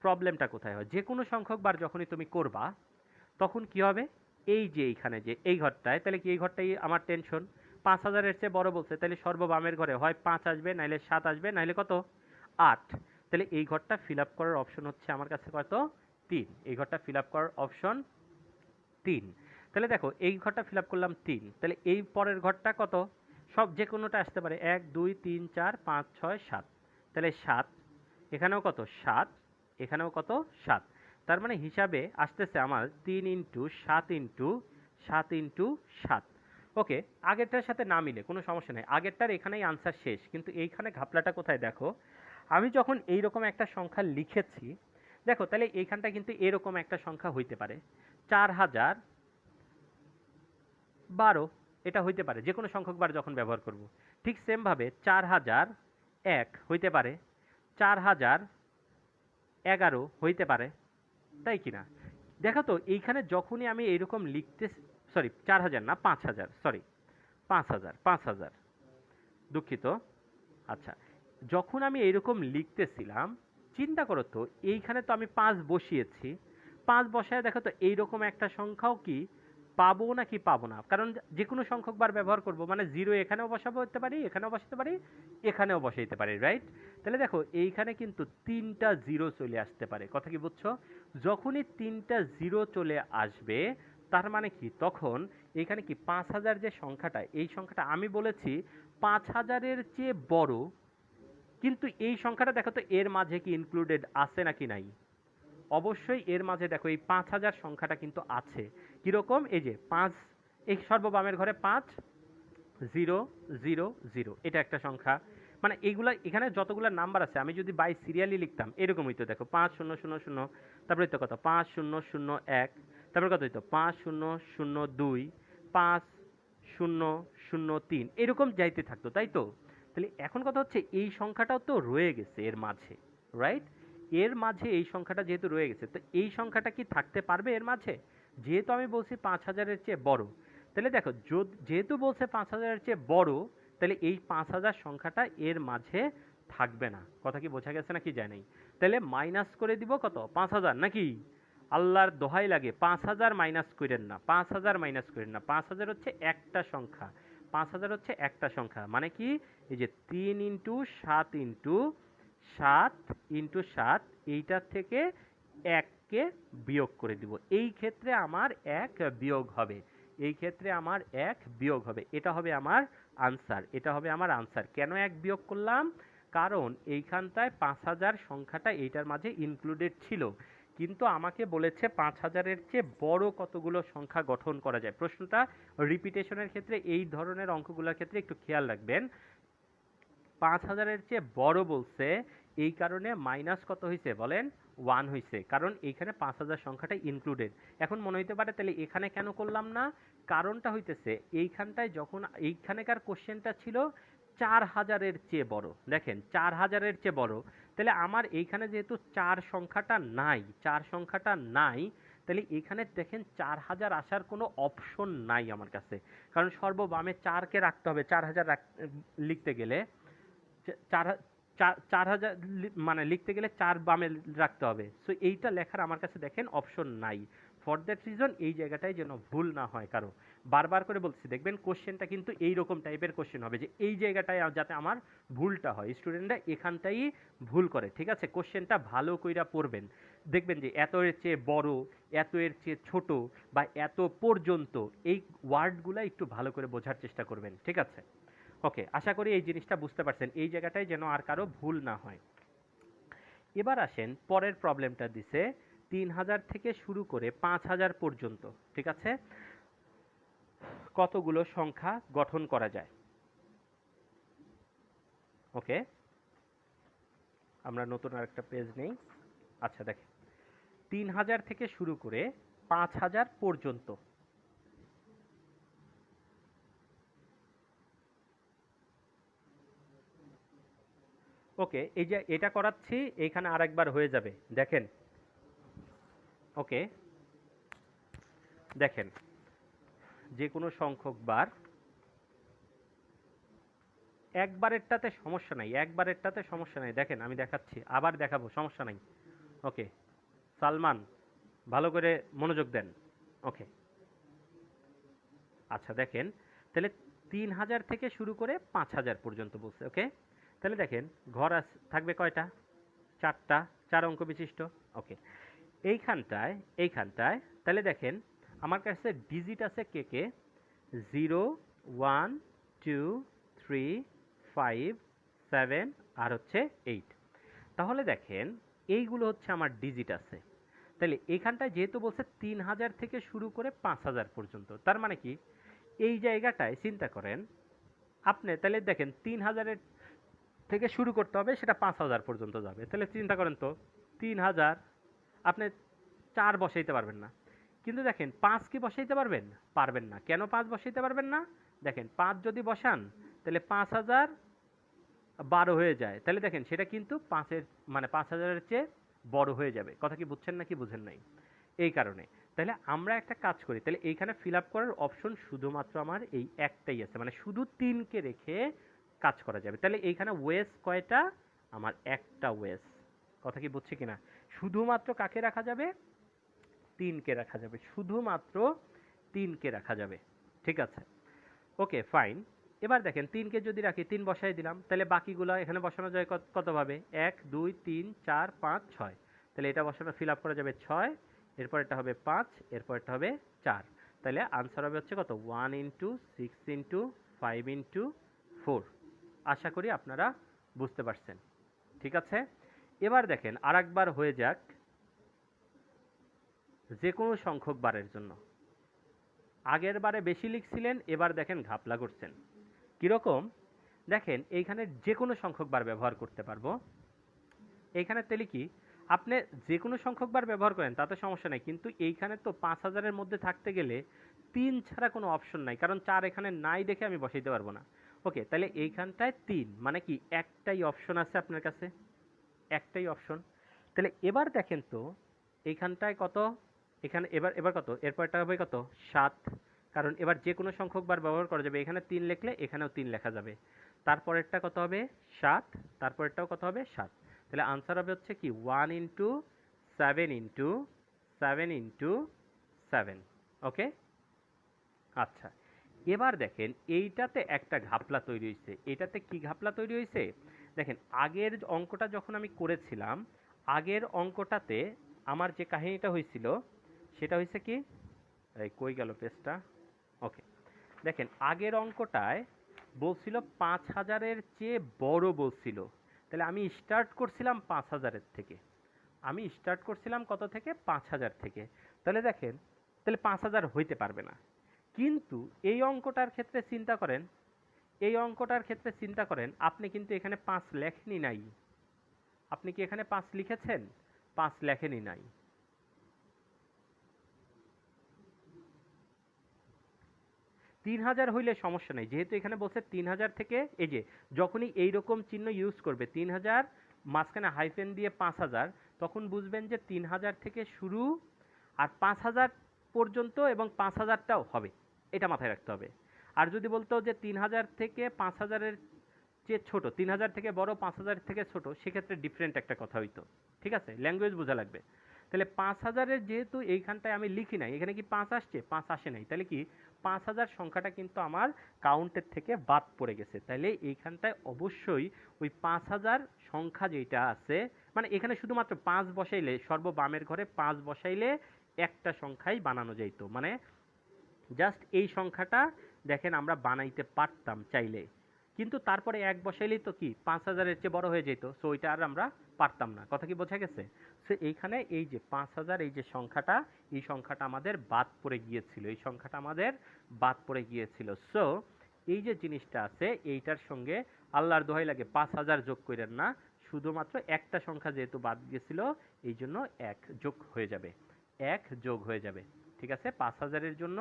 প্রবলেমটা কোথায় হয়, যে কোনো সংখ্যক বার যখনই তুমি করবা তখন কি হবে, এই যে এইখানে যে এই ঘরটায়, তাহলে কি এই ঘরটাই আমার টেনশন, 5000-এর চেয়ে বড় বলছে, তাহলে সর্ববামের ঘরে হয় 5 আসবে, নাইলে 7 আসবে, নাইলে কত, 8। তাহলে এই ঘরটা ফিল আপ করার অপশন হচ্ছে আমার কাছে কত, 3। এই ঘরটা ফিল আপ করার অপশন 3। তাহলে দেখো এই ঘরটা ফিল আপ করলাম 3, তাহলে এই পরের ঘরটা কত, সব যে কোনোটা আসতে পারে, 1 2 3 4 5 6 7, তাহলে 7, এখানেও কত 7, এখানেও কত 7, তার মানে হিসাবে আসতেছে আমার 3 ইন্টু 7 ইন্টু 7 ইন্টু 7। ওকে, আগেরটার সাথে না মিলে কোনো সমস্যা নেই, আগেরটার এখানেই আনসার শেষ, কিন্তু এইখানে ঘাপলাটা কোথায় দেখো, আমি যখন এইরকম একটা সংখ্যা লিখেছি, দেখো তাহলে এইখানটা কিন্তু এরকম একটা সংখ্যা হইতে পারে, 4012, এটা হইতে পারে যে কোনো সংখ্যক বার যখন ব্যবহার করব। ঠিক সেমভাবে 4001 হইতে পারে, 4011 হইতে পারে, তাই কি না? দেখো তো এইখানে যখনই আমি এইরকম লিখতে, সরি 4000 না 5000, সরি 5000, দুঃখিত। আচ্ছা, যখন আমি এইরকম লিখতেছিলাম, চিন্তা করো তো, এইখানে তো আমি 5 বসিয়েছি, 5 বসায় দেখো তো এইরকম একটা সংখ্যাও কি পাবো নাকি পাবো না, কারণ যে কোনো সংখ্যক বার ব্যবহার করব, মানে 0 এখানেও বসাতে পারি, এখানেও বসাতে পারি, এখানেও বসাইতে পারি, রাইট? তাহলে দেখো এইখানে কিন্তু 3টা 0 চলে আসতে পারে, কথা কি বুঝছো? যখনই 3টা 0 চলে আসবে, তার মানে কি, তখন এখানে কি 5000 যে সংখ্যাটা, এই সংখ্যাটা আমি বলেছি 5000-এর চেয়ে বড়, কিন্তু এই সংখ্যাটা দেখো তো এর মাঝে কি ইনক্লুডেড আছে নাকি নাই, অবশ্যই এর মাঝে দেখো এই 5000 সংখ্যাটা কিন্তু আছে। কিরকম, এই যে 5, এই সর্ববামের ঘরে 5 0 0 0, এটা একটা সংখ্যা, মানে এইগুলা এখানে যতগুলো নাম্বার আছে, আমি যদি বাই সিরিয়ালি লিখতাম এরকম হইতো, দেখো 5000, তারপরে তো কত 5001, তারপর কত হইতো 5002, 5003, এরকম যাইতে থাকতো, তাই তো? তাহলে এখন কথা হচ্ছে এই সংখ্যাটাও তো রয়ে গেছে এর মাঝে, রাইট? এর মাঝে এই সংখ্যাটা যেহেতু রয়ে গেছে, তো এই সংখ্যাটা কি থাকতে পারবে এর মাঝে? যেহেতু আমি বলছি 5000-এর চেয়ে বড়, তাহলে দেখো যেহেতু বলছে 5000-এর চেয়ে বড়, তাহলে এই 5000 সংখ্যাটা এর মাঝে থাকবে না, কথা কি বোঝা গেছে নাকি যায় নাই? তাহলে মাইনাস করে দিব কত, 5000 নাকি? আল্লাহর দোহাই লাগে 5000 মাইনাস করেন না, 5000 মাইনাস করেন না, 5000 হচ্ছে একটা সংখ্যা, 5000 হচ্ছে একটা সংখ্যা, মানে কি, এই যে 3 ইন্টু 7 ইন্টু 7 ইন্টু 7, এইটার থেকে 1কে বিয়োগ করে দিব, এই ক্ষেত্রে আমার 1 বিয়োগ হবে, এই ক্ষেত্রে আমার 1 বিয়োগ হবে, এটা হবে আমার আনসার, এটা হবে আমার আনসার। কেন 1 বিয়োগ করলাম? কারণ এইখানটায় 5000 সংখ্যাটা এইটার মাঝে ইনক্লুডেড ছিল, কিন্তু আমাকে বলেছে 5000-এর চেয়ে বড় কতগুলো সংখ্যা গঠন করা যায়। প্রশ্নটা রিপিটেশনের ক্ষেত্রে এই ধরনের অঙ্কগুলোর ক্ষেত্রে একটু খেয়াল রাখবেন, 5000-এর চেয়ে বড় বলছে, এই কারণে মাইনাস কত হয়েছে বলেন, 1 হয়েছে, কারণ এইখানে 5000 সংখ্যাটা ইনক্লুডেড। এখন মনে হইতে পারে তাহলে এখানে কেন করলাম না, কারণটা হইতেছে এইখানটায় যখন এইখানেকার কোশ্চেনটা ছিল 4000-এর চেয়ে বড়, দেখেন 4000-এর চেয়ে বড়, তাহলে আমার এইখানে যেহেতু 4 সংখ্যাটা নাই, 4 সংখ্যাটা নাই, তাহলে এখানে দেখেন 4000 আসার কোনো অপশন নাই আমার কাছে, কারণ সর্ববামে 4কে রাখতে হবে, 4000 লিখতে গেলে, 4000 মানে লিখতে গেলে 4 বামে রাখতে হবে, সো এইটা লেখার আমার কাছে দেখেন অপশন নাই। ফর দ্যাট রিজন এই জায়গাটায় যেন ভুল না হয় কারো, বারবার করে বলছি, দেখবেন কোশ্চেনটা কিন্তু এইরকম টাইপের কোশ্চেন হবে, যে এই জায়গাটায় যাতে আমার ভুলটা হয়, স্টুডেন্টরা এখানটাই ভুল করে, ঠিক আছে? কোশ্চেনটা ভালো কইরা পড়বেন, দেখবেন যে এত এর চেয়ে বড়, এত এর চেয়ে ছোট, বা এত পর্যন্ত, এই ওয়ার্ডগুলো একটু ভালো করে বোঝার চেষ্টা করবেন, ঠিক আছে? ওকে, আশা করি এই জিনিসটা বুঝতে পারছেন, এই জায়গাটায় যেন আর কারো ভুল না হয়। এবার আসেন পরের প্রবলেমটা দিছে 3000 থেকে শুরু করে 5000 পর্যন্ত, ঠিক আছে, কতগুলো সংখ্যা গঠন করা যায়। ওকে, আমরা নতুন আরেকটা পেজ নেই। আচ্ছা দেখেন, 3000 থেকে শুরু করে 5000 পর্যন্ত। ওকে, এই যে এটা করাচ্ছি, এইখানে আরেকবার হয়ে যাবে। দেখেন, ওকে দেখেন, যে কোনো সংখ্যক বার, একবারেরটাতে সমস্যা নাই, একবারেরটাতে সমস্যা নাই। দেখেন আমি দেখাচ্ছি, আবার দেখাবো, সমস্যা নাই। ওকে সালমান, ভালো করে মনোযোগ দেন। ওকে আচ্ছা দেখেন, তাহলে 3000 থেকে শুরু করে 5000 পর্যন্ত বলছে। ওকে, তাহলে দেখেন ঘর থাকবে কয়টা? 4টা, 4 অঙ্ক বিশিষ্ট। ওকে, এইখানটায় এইখানটায় তাহলে দেখেন আমার কাছে ডিজিট আছে কে কে? 0, 1, 2, 3, 5, 7 আর হচ্ছে 8। তাহলে দেখেন এইগুলো হচ্ছে আমার ডিজিট আছে। তাহলে এখানটায় যেহেতু বলছে 3000 থেকে শুরু করে 5000 পর্যন্ত, তার মানে কি এই জায়গাটায় চিন্তা করেন আপনি, তাহলে দেখেন 3000 থেকে শুরু করতে হবে, সেটা 5000 পর্যন্ত যাবে। তাহলে চিন্তা করেন তো, 3000 আপনি 4 বসাইতে পারবেন না, কিন্তু দেখেন 5 কি বসাইতে পারবেন? পারবেন না। কেন 5 বসাইতে পারবেন না? দেখেন 5 যদি বসান তাহলে 5000 12 হয়ে যায়, তাহলে দেখেন সেটা কিন্তু 5-এর মানে 5000-এর চেয়ে বড় হয়ে যাবে। কথা কি বুঝছেন নাকি বুঝেন নাই? এই কারণে তাহলে আমরা একটা কাজ করি, তাহলে এইখানে ফিল আপ করার অপশন শুধুমাত্র আমার এই একটাই আছে, মানে শুধু 3কে রেখে কাজ করা যাবে। তাহলে এইখানে ওয়েস কয়টা? আমার একটা ওয়েস। কথা কি বুঝছে কিনা? শুধুমাত্র কাকে রাখা যাবে? 3কে রাখা যাবে, শুধুমাত্র 3কে রাখা যাবে। ঠিক আছে, ওকে ফাইন। এবার দেখেন 3কে যদি রাখি, 3 বসাই দিলাম, তাহলে বাকিগুলো এখানে বসানো যায় কতভাবে? 1, 2, 3, 4, 5, 6। তাহলে এটা বসানো ফিল আপ করা যাবে 6, এরপর এটা হবে 5, এরপর এটা হবে 4। তাহলে আনসার হবে হচ্ছে কত? 1 ইন্টু 6 ইন্টু 5 ইন্টু 4। আশা করি আপনারা বুঝতে পারছেন। ঠিক আছে, এবার দেখেন আর একবার হয়ে যাক যে কোনো সংখ্যক বারের জন্য। আগের বারে বেশি লিখছিলেন, এবার দেখেন ঘাপলা করছেন। কীরকম? দেখেন এইখানে যে কোনো সংখ্যক বার ব্যবহার করতে পারবো। এইখানে তাহলে কি আপনি যে কোনো সংখ্যক বার ব্যবহার করেন তাতে সমস্যা নেই, কিন্তু এইখানে তো 5000-এর মধ্যে থাকতে গেলে 3 ছাড়া কোনো অপশন নাই, কারণ 4 এখানে নাই দেখে আমি বসাইতে পারবো না। ওকে, তাহলে এইখানটায় 3 মানে কি একটাই অপশন আছে আপনার কাছে, একটাই অপশন। তাহলে এবার দেখেন তো এইখানটায় কত? এখানে এবার এবার কত? এরপরটা হবে কত? 7। কারণ এবার যে কোনো সংখ্যক বার ব্যবহার করা যাবে। এখানে 3 লিখলে এখানেও 3 লেখা যাবে। তারপরেরটা কত হবে? 7। তারপরেরটাও কত হবে? 7। তাহলে আনসার হবে হচ্ছে কি 1 ইন্টু 7 ইন্টু 7 ইন্টু 7। ওকে আচ্ছা, এবার দেখেন এইটাতে একটা ঘাপলা তৈরি হয়েছে। এটাতে কি ঘাপলা তৈরি হয়েছে? দেখেন আগের অঙ্কটা যখন আমি করেছিলাম, আগের অঙ্কটাতে আমার যে কাহিনীটা হয়েছিল সেটা হয়েছে কি, এই কই গেল পেজটা? ওকে দেখেন আগের অঙ্কটায় বলছিল 5000-এর চেয়ে বড় বলছিল। তাহলে আমি স্টার্ট করছিলাম 5000-এর থেকে। আমি স্টার্ট করছিলাম কত থেকে? 5000 থেকে। তাহলে দেখেন তাহলে 5000 হইতে পারবে না। কিন্তু এই অঙ্কটার ক্ষেত্রে চিন্তা করেন, এই অঙ্কটার ক্ষেত্রে চিন্তা করেন, আপনি কিন্তু এখানে 5 লেখেনি নাই। আপনি কি এখানে 5 লিখেছেন? 5 লেখেনি নাই। 3000 হইলে সমস্যা নেই, যেহেতু এখানে বলছে 3000 থেকে, এই যে যখনই এইরকম চিহ্ন ইউজ করবে 3000 মাঝখানে হাইফেন দিয়ে 5000, তখন বুঝবেন যে 3000 থেকে শুরু আর 5000 পর্যন্ত এবং 5000টাও হবে, এটা মাথায় রাখতে হবে। আর যদি বলতো যে 3000 থেকে 5000-এর যে ছোট, 3000 থেকে বড় 5000 থেকে ছোট, সেক্ষেত্রে ডিফারেন্ট একটা কথা হইতো। ঠিক আছে, ল্যাঙ্গুয়েজ বোঝা লাগবে। তাহলে 5000-এর যেহেতু এইখানটায় আমি লিখি নাই, এখানে কি 5 আসছে? 5 আসে নাই, তাহলে কি 5000 সংখ্যাটা কিন্তু আমার কাউন্টের থেকে বাদ পড়ে গেছে। তাহলে এইখানটায় অবশ্যই ওই 5000 সংখ্যা যেটা আছে, মানে এখানে শুধুমাত্র 5 বসাইলে, সর্ববামের ঘরে 5 বসাইলে একটা সংখ্যাই বানানো যাইত, মানে জাস্ট এই সংখ্যাটা দেখেন আমরা বানাইতে পারতাম চাইলে, কিন্তু তারপরে 1 বসাইলেই তো কি 5000-এর চেয়ে বড় হয়ে যেত, সো ওইটা আর আমরা পারতাম না। কথা কি বোঝা গেছে? সো এইখানে এই যে 5000, এই যে সংখ্যাটা, এই সংখ্যাটা আমাদের বাদ পড়ে গিয়েছিল, এই সংখ্যাটা আমাদের বাদ পড়ে গিয়েছিল। সো এই যে জিনিসটা আছে এইটার সঙ্গে আল্লাহর দোহাই লাগে 5000 যোগ করেন না, শুধুমাত্র একটা সংখ্যা যেহেতু বাদ গেছিল এই জন্য 1 যোগ হয়ে যাবে, 1 যোগ হয়ে যাবে। ঠিক আছে, 5000-এর জন্য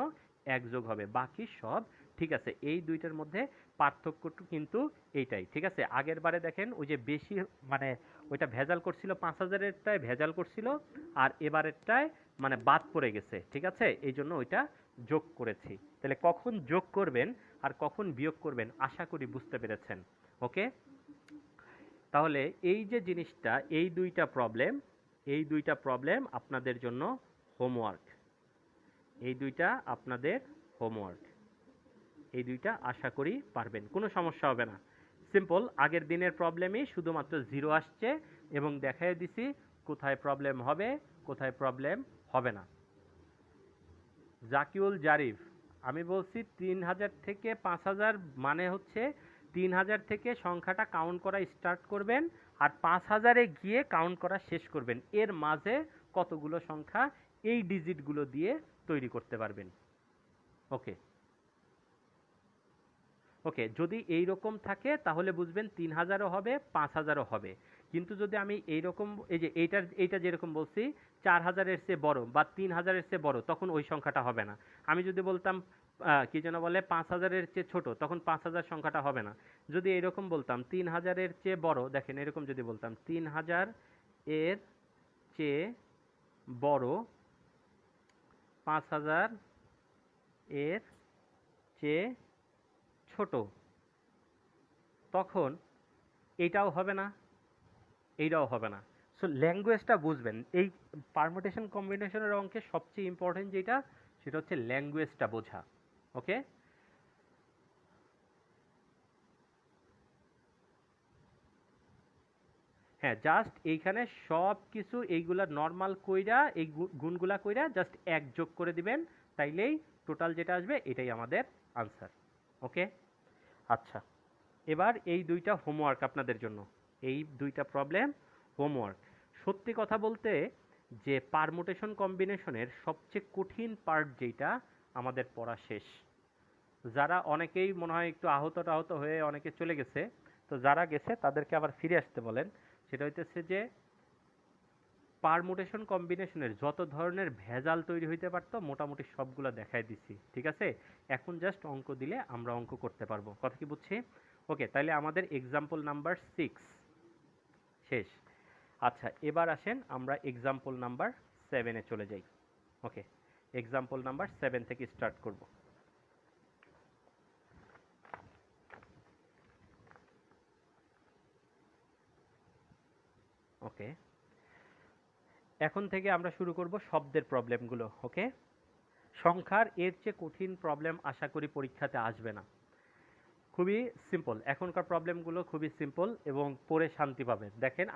1 যোগ হবে, বাকি সব ঠিক আছে। এই দুইটার মধ্যে পার্থক্যটা কিন্তু এইটাই। ঠিক আছে, আগের বারে দেখেন ওই যে বেশি মানে ওইটা ভেজাল করছিল, 5000-এরটায় ভেজাল করছিল, আর এবারেরটায় মানে বাদ পড়ে গেছে। ঠিক আছে, এই জন্য ওইটা যোগ করেছি। তাহলে কখন যোগ করবেন আর কখন বিয়োগ করবেন আশা করি বুঝতে পেরেছেন। ওকে, তাহলে এই যে জিনিসটা, এই দুইটা প্রবলেম আপনাদের জন্য হোমওয়ার্ক, এই দুইটা আপনাদের হোমওয়ার্ক, এই দুইটা আশা করি পারবেন, কোনো সমস্যা হবে না। সিম্পল, আগের দিনের প্রবলেমই শুধুমাত্র 0 আসছে এবং দেখাই দিছি কোথায় প্রবলেম হবে কোথায় প্রবলেম হবে না। জাকিউল জারিফ, আমি বলছি 3000 থেকে 5000 মানে হচ্ছে 3000 থেকে সংখ্যাটা কাউন্ট করা স্টার্ট করবেন আর 5000-এ গিয়ে কাউন্ট করা শেষ করবেন। এর মাঝে কতগুলো সংখ্যা এই ডিজিটগুলো দিয়ে তৈরি করতে পারবেন। ওকে ওকে, যদি এই রকম থাকে তাহলে বুঝবেন 3000-ও হবে 5000-ও হবে। কিন্তু যদি আমি এইরকম এই যে এইটা যেরকম বলছি 4000-এর চেয়ে বড় বা 3000-এর চেয়ে বড়, তখন ওই সংখ্যাটা হবে না। আমি যদি বলতাম কি যেন বলে 5000-এর চেয়ে ছোট, তখন 5000 সংখ্যাটা হবে না। যদি এরকম বলতাম 3000-এর চেয়ে বড়, দেখেন এরকম যদি বলতাম 3000 এর চেয়ে বড়, 5000 এর চেয়ে ছোট, তখন এইটাও হবে না, এইটাও হবে না। সো ল্যাঙ্গুয়েজটা বুঝবেন। এই পারমুটেশন কম্বিনেশনের অঙ্কে সবচেয়ে ইম্পর্টেন্ট যেটা, সেটা হচ্ছে ল্যাঙ্গুয়েজটা বোঝা। ওকে, হ্যাঁ, জাস্ট এইখানে সব কিছু এইগুলা নর্মাল কইরা এই গুণগুলা কইরা জাস্ট 1 যোগ করে দিবেন, তাইলেই টোটাল যেটা আসবে এটাই আমাদের আনসার। ওকে, আচ্ছা, এবার এই দুইটা হোমওয়ার্ক আপনাদের জন্য, এই দুইটা প্রবলেম হোমওয়ার্ক। সত্যি কথা বলতে যে পারমুটেশন কম্বিনেশনের সবচেয়ে কঠিন পার্ট যেটা আমাদের পড়া শেষ। যারা অনেকেই মনে হয় একটু আহত টাহত হয়ে অনেকে চলে গেছে, তো যারা গেছে তাদেরকে আবার ফিরে আসতে বলেন। সেটা হইতেছে যে পারমুটেশন কম্বিনেশনের যত ধরনের ভেজাল তৈরি হইতে পারতো মোটামুটি সবগুলো দেখাই দিছি। ঠিক আছে, এখন জাস্ট অঙ্ক দিলে আমরা অঙ্ক করতে পারবো। কথা কি বুঝছি? ওকে, তাহলে আমাদের এক্সাম্পল নাম্বার 6 শেষ। আচ্ছা, এবার আসেন আমরা এক্সাম্পল নাম্বার 7-এ চলে যাই। ওকে, এক্সাম্পল নাম্বার 7 থেকে স্টার্ট করব। ওকে, এখন থেকে আমরা শুরু করব শব্দের প্রবলেমগুলো। ওকে, সংখ্যার এর চেয়ে কঠিন প্রবলেম আশা করি পরীক্ষাতে আসবে না। খুবই সিম্পল, এখনকার প্রবলেমগুলো খুবই সিম্পল এবং পড়ে শান্তি পাবেন। দেখেন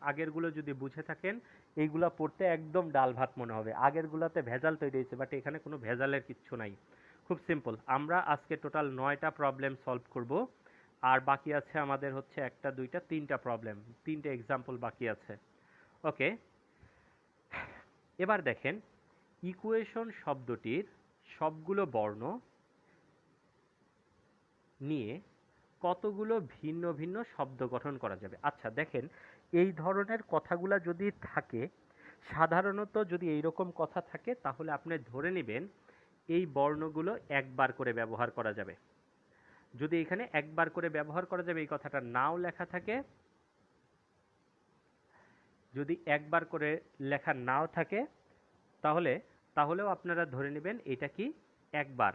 আগেরগুলো যদি বুঝে থাকেন এইগুলা পড়তে একদম ডাল ভাত মনে হবে। আগেরগুলোতে ভেজাল তৈরি হয়েছে, বাট এখানে কোনো ভেজালের কিচ্ছু নাই, খুব সিম্পল। আমরা আজকে টোটাল 9টা প্রবলেম সলভ করব, আর বাকি আছে আমাদের হচ্ছে 1টা 2টা 3টা প্রবলেম, 3টে এক্সাম্পল বাকি আছে। ওকে, এবার দেখেন ইকুয়েশন শব্দটির সবগুলো বর্ণ নিয়ে কতগুলো ভিন্ন ভিন্ন শব্দ গঠন করা যাবে। আচ্ছা দেখেন, এই ধরনের কথাগুলো যদি থাকে, সাধারণত যদি এইরকম কথা থাকে তাহলে আপনি ধরে নেবেন এই বর্ণগুলো একবার করে ব্যবহার করা যাবে। যদি এখানে একবার করে ব্যবহার করা যাবে এই কথাটা নাও লেখা থাকে, যদি একবার করে লেখা নাও থাকে তাহলেও আপনারা ধরে নেবেন এটা কি একবার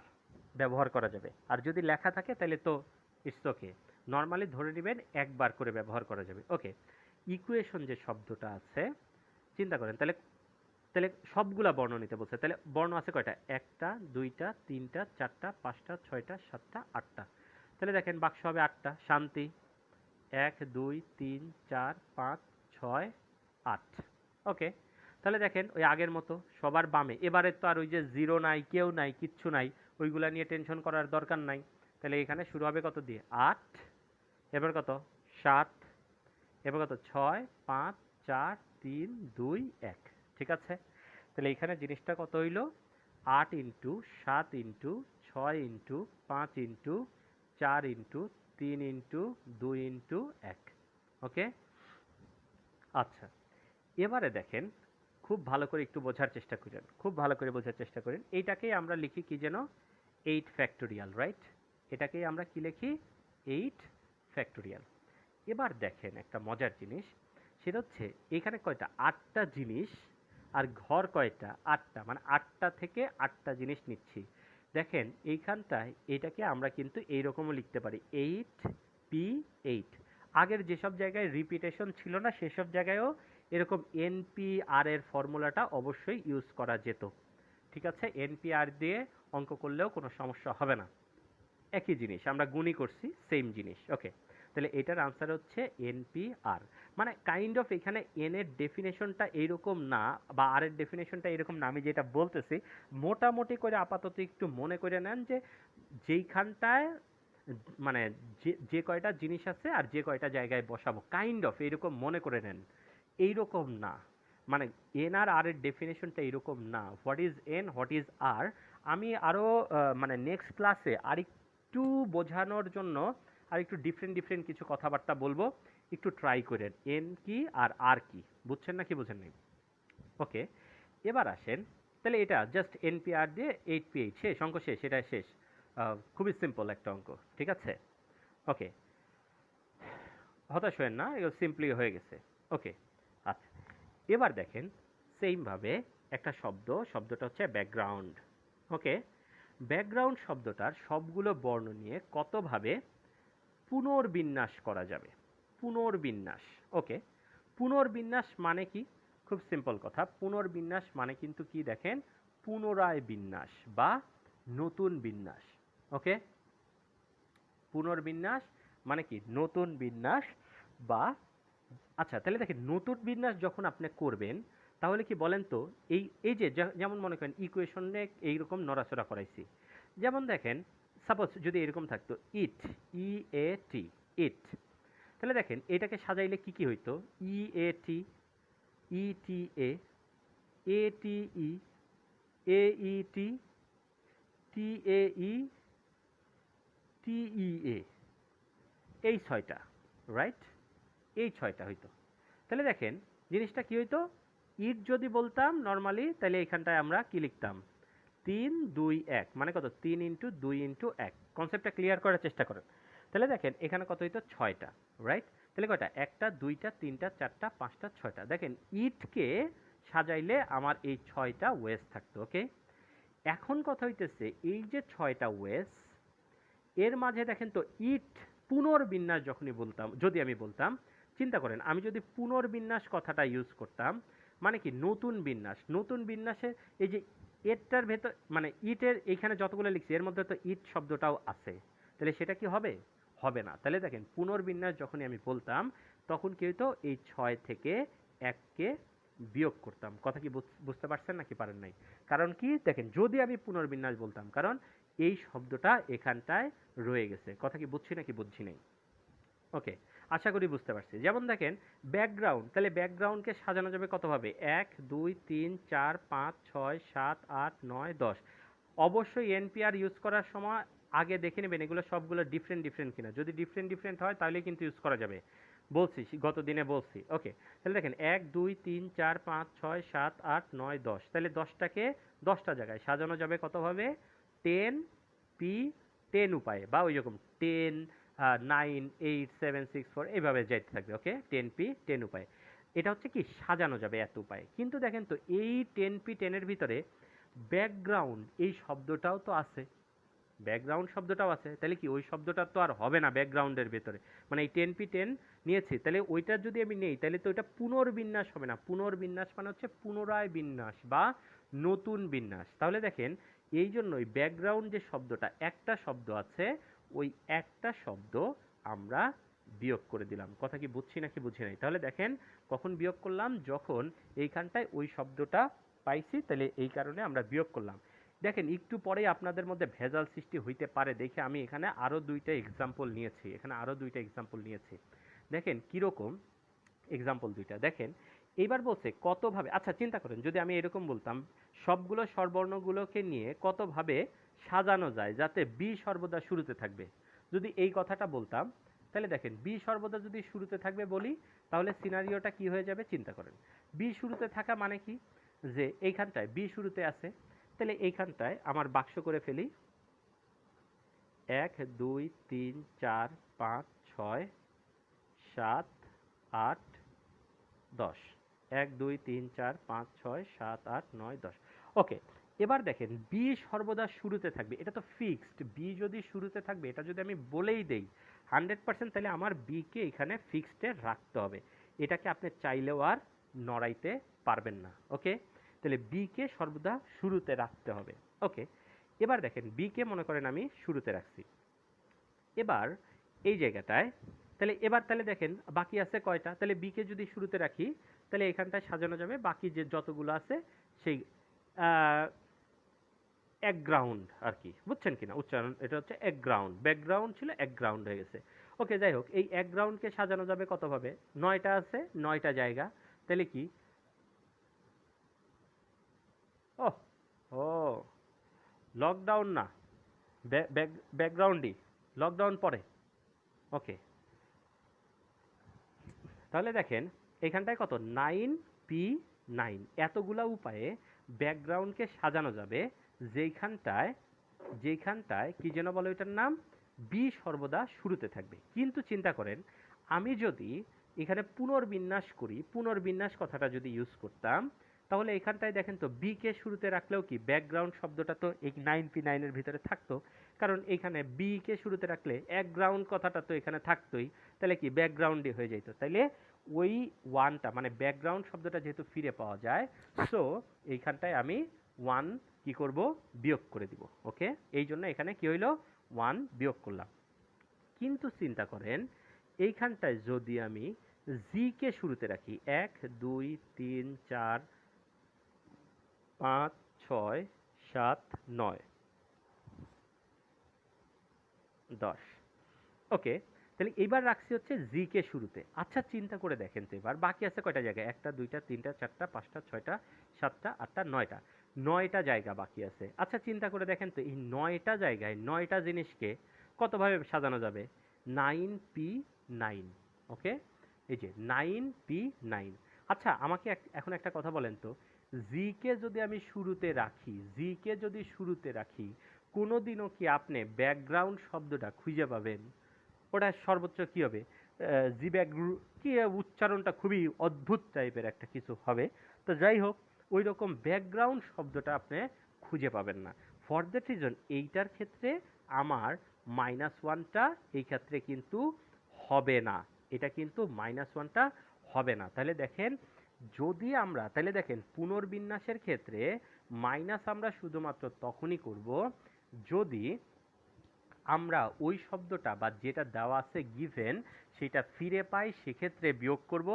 ব্যবহার করা যাবে। আর যদি লেখা থাকে তাহলে তো ইটস ওকে, নর্মালি ধরে নেবেন একবার করে ব্যবহার করা যাবে। ওকে, ইকুয়েশন যে শব্দটা আছে চিন্তা করেন, তাহলে তাহলে সবগুলা বর্ণ নিতে বলছে। তাহলে বর্ণ আছে কয়টা? 1টা 2টা 3টা 4টা 5টা 6টা 7টা 8টা। তাহলে দেখেন বাক্স হবে 8টা। শান্তি 1 2 3 4 5 6 8। ওকে, তাহলে দেখেন ওই আগের মতো সবার বামে। এবারে তো আর ওই যে জিরো নাই, কেউ নাই, কিচ্ছু নাই, ওইগুলা নিয়ে টেনশন করার দরকার নাই। তাহলে এখানে শুরু হবে কত দিয়ে? 8, এবার কত? 7, এবার কত? 6 5 4 3 2 1। ঠিক আছে, তাহলে এখানে জিনিসটা কত হইল? 8 into 7 into 6 into 5 into 4 into 3 into 2 into 1। ওকে, আচ্ছা, এবারে দেখেন, খুব ভালো করে একটু বোঝার চেষ্টা করেন, খুব ভালো করে বোঝার চেষ্টা করেন। এইটাকেই আমরা লিখি কি যেন, 8 ফ্যাক্টোরিয়াল, রাইট? এটাকেই আমরা কি লিখি, 8 ফ্যাক্টোরিয়াল। এবার দেখেন একটা মজার জিনিস, সেটা হচ্ছে এখানে কয়টা, 8টা জিনিস, আর ঘর কয়টা, 8টা, মানে 8টা থেকে 8টা জিনিস নিচ্ছি। দেখেন এইখানটায় এটাকে আমরা কিন্তু এইরকমও লিখতে পারি, 8p8। আগের যেসব জায়গায় রিপিটেশন ছিল না সেসব জায়গায়ও এরকম এনপিআর এর ফর্মুলাটা অবশ্যই ইউজ করা যেত। ঠিক আছে, এনপিআর দিয়ে অঙ্ক করলেও কোনো সমস্যা হবে না। একই জিনিস আমরা গুণই করছি, সেম জিনিস। ওকে, তাহলে এটার আনসার হচ্ছে এনপিআর। মানে কাইন্ড অফ এখানে এন এর ডেফিনেশনটা এইরকম না, বা আর এর ডেফিনেশনটা এরকম না, আমি যেটা বলতেছি মোটামুটি করে আপাতত একটু মনে করে নেন যে যেইখানটায় মানে যে যে কয়টা জিনিস আছে আর যে কয়টা জায়গায় বসাবো, কাইন্ড অফ এরকম মনে করে নেন। এইরকম না, মানে এন আর আর এর ডেফিনেশনটা এরকম না। What is N, what is R, আমি আরও মানে নেক্সট ক্লাসে আরেকটু বোঝানোর জন্য আর একটু ডিফারেন্ট ডিফারেন্ট কিছু কথাবার্তা বলবো, একটু ট্রাই করেন এন কি আর কি, বুঝছেন না কি বুঝেন নাই? ওকে, এবার আসেন, তাহলে এটা জাস্ট এনপিআর দিয়ে 8p8 শেষ, অঙ্ক শেষ, এটা শেষ। খুবই সিম্পল একটা অঙ্ক, ঠিক আছে? ওকে, হতাশ হয়েন না, এগুলো সিম্পলি হয়ে গেছে। ওকে, আচ্ছা, এবার দেখেন সেইমভাবে একটা শব্দটা হচ্ছে ব্যাকগ্রাউন্ড। ওকে, ব্যাকগ্রাউন্ড শব্দটার সবগুলো বর্ণ নিয়ে কতভাবে পুনর্বিন্যাস করা যাবে। পুনর্বিন্যাস, ওকে, পুনর্বিন্যাস মানে কি? খুব সিম্পল কথা, পুনর্বিন্যাস মানে কিন্তু কি দেখেন, পুনরায় বিন্যাস বা নতুন বিন্যাস। ওকে, পুনর্বিন্যাস মানে কি, নতুন বিন্যাস বা, আচ্ছা তাহলে দেখেন নতুন বিন্যাস যখন আপনি করবেন তাহলে কি বলেন তো, এই এই যে যেমন মনে করেন ইকুয়েশনে এইরকম নড়াচড়া করাইছি, যেমন দেখেন সাপোজ যদি এরকম থাকতো ইট, ই-এ-টি, ইট, তাহলে দেখেন এটাকে সাজাইলে কি কি হইতো, ই-এ-টি, ই-টি-এ, এ-টি-ই, এ-ই-টি, টি-এ-ই, টি-ই-এ, এই ছয়টা, রাইট? এই ছয়টা হইতো। তাহলে দেখেন জিনিসটা কি হইতো, ইট যদি বলতাম নর্মালি তাহলে এখানটায় আমরা কি লিখতাম, 3 2 1, মানে কত, 3 × 2 × 1। কনসেপ্টটা ক্লিয়ার করার চেষ্টা করেন। তাহলে দেখেন এখানে কত হইতো, 6টা, রাইট? তাহলে কয়টা, 1টা 2টা 3টা 4টা 5টা 6টা। দেখেন ইটকে সাজাইলে আমার এই 6টা ওয়েস থাকতো। ওকে, এখন কথা হইতেছে এই যে 6টা ওয়েস, এর মাঝে দেখেন তো ইট পুনর্বিন্যাস যখনই বলতাম, যদি আমি বলতাম, চিন্তা করেন আমি যদি পুনর্বিন্যাস কথাটা ইউজ করতাম, মানে কি নতুন বিন্যাস, নতুন বিন্যাসে এই যে এরটার ভেতর, মানে ইটের এইখানে যতগুলো লিখছি এর মধ্যে তো ইট শব্দটাও আছে, তাহলে সেটা কি হবে, হবে না। তাহলে দেখেন পুনর্বিন্যাস যখনই আমি বলতাম তখন কি হতো, এই 6 থেকে 1কে বিয়োগ করতাম। কথা কি বুঝতে পারছেন নাকি পারেন নাই? কারণ কি দেখেন, যদি আমি পুনর্বিন্যাস বলতাম, কারণ এই শব্দটা এখানটায় রয়ে গেছে। কথা কি বুঝছি নাকি বুঝছি নাই? ওকে, আশা করি বুঝতে পারছি। যেমন দেখেন ব্যাকগ্রাউন্ড, তাহলে ব্যাকগ্রাউন্ডকে সাজানো যাবে কতভাবে, 1 2 3 4 5 6 7 8 9 10। অবশ্যই এনপিআর ইউজ করার সময় আগে দেখে নেবেন এগুলো সবগুলো ডিফারেন্ট ডিফারেন্ট কিনা। যদি ডিফারেন্ট ডিফারেন্ট হয় তাহলে কিন্তু ইউজ করা যাবে, বলছি গত দিনে বলছি। ওকে, তাহলে দেখেন 1 2 3 4 5 6 7 8 9 10, তাহলে 10টাকে 10টা জায়গায় সাজানো যাবে কতভাবে, 10p10 উপায়ে, বা ওই রকম 10 9 8 7 6 4 এইভাবে যাইতে থাকবে। ওকে, 10p10 উপায়ে, এটা হচ্ছে কি সাজানো যাবে এত উপায়ে। কিন্তু দেখেন তো এই 10p10 এর ভিতরে ব্যাকগ্রাউন্ড এই শব্দটাও তো আছে, ব্যাকগ্রাউন্ড শব্দটাও আছে, তাহলে কি ওই শব্দটা তো আর হবে না ব্যাকগ্রাউন্ডের ভেতরে, মানে এই 10p10 নিয়েছি, তাহলে ওইটা যদি আমি নেই তাহলে তো ওইটা পুনর্বিন্যাস হবে না। পুনর্বিন্যাস মানে হচ্ছে পুনরায় বিন্যাস বা নতুন বিন্যাস। তাহলে দেখেন এই জন্যই ব্যাকগ্রাউন্ড যে শব্দটা, একটা শব্দ আছে, ওই একটা শব্দ আমরা বিয়োগ করে দিলাম। কথা কি বুঝছি নাকি বুঝি নাই? তাহলে দেখেন কখন বিয়োগ করলাম, যখন এইখানটায় ওই শব্দটা পাইছি, তাহলে এই কারণে আমরা বিয়োগ করলাম। দেখেন একটু পরেই আপনাদের মধ্যে ভেজাল সৃষ্টি হইতে পারে দেখে আমি এখানে আরো দুইটা এক্সাম্পল নিয়েছি। দেখেন কিরকম এক্সাম্পল দুইটা দেখেন। এইবার বলছে কতভাবে, আচ্ছা চিন্তা করেন যদি আমি এরকম বলতাম সবগুলো স্বরবর্ণগুলোকে নিয়ে কতভাবে সাজানো যায় যাতে বি সর্বদা শুরুতে থাকবে, যদি এই কথাটা বলতাম, তাহলে দেখেন বি সর্বদা যদি শুরুতে থাকবে বলি, তাহলে সিনারিওটা কি হয়ে যাবে চিন্তা করেন। বি শুরুতে থাকা মানে কি, যে এইখানটায় বি শুরুতে আছে, তাহলে এইখানটায় আমার বাক্স করে ফেলি 1 2 3 4 5 6 7 8 10, 1 2 3 4 5 6 7 8 9 10। ওকে, এবার দেখেন বি সর্বদা শুরুতে থাকবে, এটা তো ফিক্সড। বি যদি শুরুতে থাকবে, এটা যদি আমি বলেই দেই 100%, তাহলে আমার বি কে এখানে ফিক্সডে রাখতে হবে। এটাকে আপনি চাইলেও আর নড়াইতে পারবেন না। ওকে, তাহলে বি কে সর্বদা শুরুতে রাখতে হবে। ওকে, এবার দেখেন বি কে মনে করেন আমি শুরুতে রাখছি। এবার এই জায়গাটায় তাহলে দেখেন বাকি আছে কয়টা, তাহলে বি কে যদি শুরুতে রাখি, তাহলে এখানটায় সাজানো যাবে বাকি যে যতগুলো আছে সেই এক গ্রাউন্ড আর কি, বুঝছেন কিনা উচ্চারণ, এটা হচ্ছে এক গ্রাউন্ড, ব্যাকগ্রাউন্ড ছিল এক গ্রাউন্ড হয়ে গেছে। ওকে, যাই হোক, এই এক গ্রাউন্ডকে সাজানো যাবে কতভাবে, 9টা আছে, 9টা জায়গা। তাহলে কি, ও ও লকডাউন না, ব্যাকগ্রাউন্ডই, লকডাউন পরে। ওকে, তাহলে দেখেন এখানটায় কত, 9p9, এতগুলা উপায়ে ব্যাকগ্রাউন্ডকে সাজানো যাবে, যেইখানটায় যেইখানটায় কি যেন বলে ওইটার নাম, বি সর্বদা শুরুতে থাকবে। কিন্তু চিন্তা করেন, আমি যদি এখানে পুনর্বিন্যাস করি, পুনর্বিন্যাস কথাটা যদি ইউজ করতাম, তাহলে এখানটায় দেখেন তো বি কে শুরুতে রাখলেও কি ব্যাকগ্রাউন্ড শব্দটা তো এই 9p9 এর ভিতরে থাকতো, কারণ এখানে বি কে শুরুতে রাখলে এক গ্রাউন্ড কথাটা তো এখানে থাকতোই, তাহলে কি ব্যাকগ্রাউন্ডই হয়ে যেত। তাইলে ওই ওয়ানটা মানে ব্যাকগ্রাউন্ড শব্দটা যেহেতু ফিরে পাওয়া যায়, সো এইখানটায় আমি ওয়ান কি করব, বিয়োগ করে দিব। ওকে, এই জন্য এখানে কি হইল, ওয়ান বিয়োগ করলাম। কিন্তু চিন্তা করেন এইখানটায় যদি আমি জি কে শুরুতে রাখি, 1 2 3 4 5 6 7 9 10। ওকে, তাহলে এবার রাখছি হচ্ছে জি কে শুরুতে। আচ্ছা চিন্তা করে দেখেন তো, এবার বাকি আছে কয়টা জায়গা, 1টা 2টা 3টা 4টা 5টা 6টা 7টা 8টা 9টা, 9টা জায়গা বাকি আছে। আচ্ছা চিন্তা করে দেখেন তো, এই 9টা জায়গায় 9টা জিনিসকে কতভাবে সাজানো যাবে, 9p9। ওকে, এই যে 9p9। আচ্ছা আমাকে এখন একটা কথা বলেন তো, জি কে যদি আমি শুরুতে রাখি, জি কে যদি শুরুতে রাখি, কোনোদিনও কি আপনি ব্যাকগ্রাউন্ড শব্দটা খুঁজে পাবেন? ওটা সর্বোচ্চ কি হবে, জিব্যাগ কি, উচ্চারণটা খুবই অদ্ভুত টাইপের একটা কিছু হবে। তো যাই হোক, ওই রকম ব্যাকগ্রাউন্ড শব্দটা আপনি খুঁজে পাবেন না। ফর দ্যাট রিজন এইটার ক্ষেত্রে আমার -1টা এই ক্ষেত্রে কিন্তু হবে না, এটা কিন্তু -1টা হবে না। তাহলে দেখেন, যদি আমরা তাহলে দেখেন পুনর্বিন্যাসের ক্ষেত্রে মাইনাস আমরা শুধুমাত্র তখনই করব যদি আমরা ওই শব্দটা বা যেটা দেওয়া আছে গিভেন সেটা ফিরে পাই, সেক্ষেত্রে বিয়োগ করব।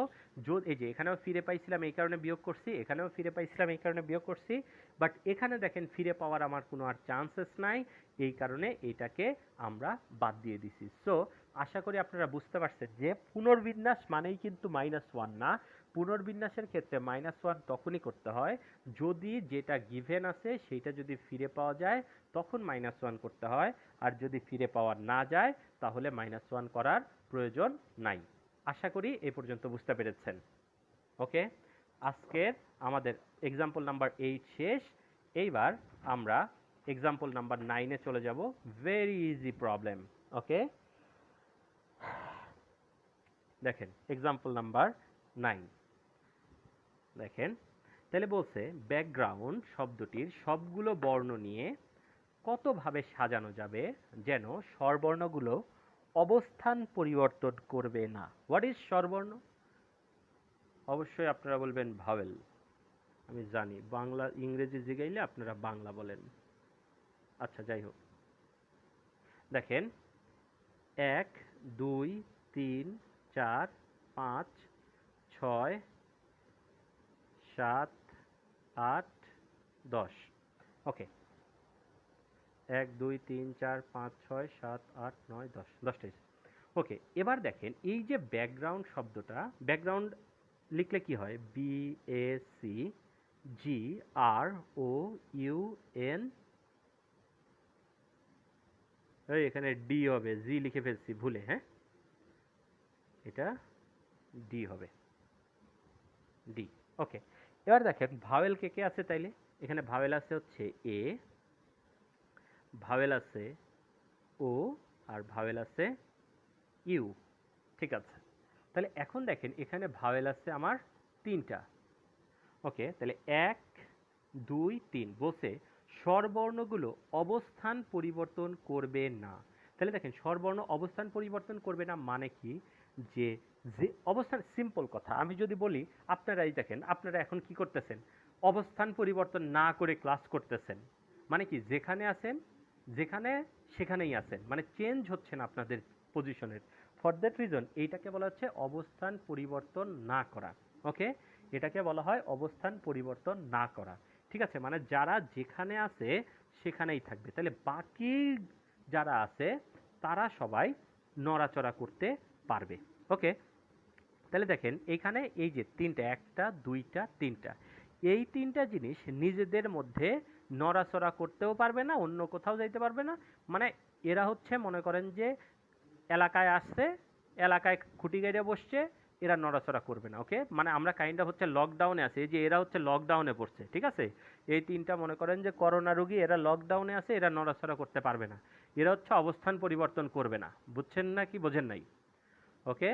এই যে এখানেও ফিরে পাইছিলাম এই কারণে বিয়োগ করছি, এখানেও ফিরে পাইছিলাম এই কারণে বিয়োগ করছি, বাট এখানে দেখেন ফিরে পাওয়ার আমার কোনো আর চান্সেস নাই, এই কারণে এটাকে আমরা বাদ দিয়ে দিছি। সো আশা করি আপনারা বুঝতে পারছেন যে পুনর্বিন্যাস মানেই কিন্তু -1 না। পুনর্বিন্যাসের ক্ষেত্রে -1 তখনই করতে হয় যদি যেটা গিভেন আছে সেটা যদি ফিরে পাওয়া যায়, তখন -1 করতে হয়। আর যদি ফিরে পাওয়া না যায়, তাহলে -1 করার প্রয়োজন নাই। আশা করি এই পর্যন্ত বুঝতে পেরেছেন। ওকে, আজকের আমাদের এক্সাম্পল নাম্বার 8 শেষ। এইবার আমরা এক্সাম্পল নাম্বার 9-এ চলে যাব। Very easy problem. ওকে, দেখেন এক্সাম্পল নাম্বার 9 দেখেন, তাহলে বলছে ব্যাকগ্রাউন্ড শব্দটির সবগুলো বর্ণ নিয়ে কতভাবে সাজানো যাবে যেন স্বরবর্ণগুলো অবস্থান পরিবর্তন করবে না। হোয়াট ইজ স্বরবর্ণ? অবশ্যই আপনারা বলবেন ভাওয়েল। আমি জানি বাংলা ইংরেজি জিগাইলে আপনারা বাংলা বলেন। আচ্ছা যাই হোক, দেখেন 1 2 3 4 5 6 7 8 10। ওকে, 1 2 3 4 5 6 7 8 9 10, 10টা। ওকে, এবার দেখেন এই যে ব্যাকগ্রাউন্ড শব্দটা, ব্যাকগ্রাউন্ড লিখলে কি হয়, BACGROUN, এখানে ডি হবে, জি লিখে ফেলছি ভুলে, হ্যাঁ। এটা ডি হবে, ডি। ওকে, এবার দেখেন ভাওয়েল কে কে আছে তাইলে, এখানে ভাওয়েল আছে হচ্ছে এ, ভাওয়েল আছে ও, আর ভাওয়েল আছে ইউ। ঠিক আছে, তাহলে এখন দেখেন এখানে ভাওয়েল আছে আমার তিনটা। ওকে, তাহলে 1 2 3 বসে স্বরবর্ণগুলো অবস্থান পরিবর্তন করবে না। তাহলে দেখেন স্বরবর্ণ অবস্থান পরিবর্তন করবে না মানে কি, যে যে অবস্থান, সিম্পল কথা আমি যদি বলি, আপনারাই দেখেন আপনারা এখন কি করতেছেন, অবস্থান পরিবর্তন না করে ক্লাস করতেছেন, মানে কি যেখানে আছেন যেখানে সেখানেই আছেন, মানে চেঞ্জ হচ্ছে না আপনাদের পজিশনের। ফর দ্যাট রিজন এইটাকে বলা হচ্ছে অবস্থান পরিবর্তন না করা। ওকে, এটাকে বলা হয় অবস্থান পরিবর্তন না করা। ঠিক আছে, মানে যারা যেখানে আছে সেখানেই থাকবে। তাহলে বাকি যারা আছে তারা সবাই নড়াচড়া করতে পারবে। ওকে, তাহলে দেখেন এইখানে এই যে তিনটা, একটা দুইটা তিনটা, এই তিনটা জিনিস নিজেদের মধ্যে নড়াচড়া করতেও পারবে না, অন্য কোথাও যাইতে পারবে না। মানে এরা হচ্ছে মনে করেন যে এলাকায় আসছে, এলাকায় খুঁটি গাইড়ে বসছে, এরা নড়াচড়া করবে না। ওকে, মানে আমরা কাইন্ড অফ হচ্ছে লকডাউনে আছি, এই যে এরা হচ্ছে লকডাউনে পড়ছে। ঠিক আছে, এই তিনটা মনে করেন যে করোনা রোগী, এরা লকডাউনে আছে, এরা নড়াচড়া করতে পারবে না, এরা হচ্ছে অবস্থান পরিবর্তন করবে না। বুঝছেন না কি বোঝেন নাই? ওকে,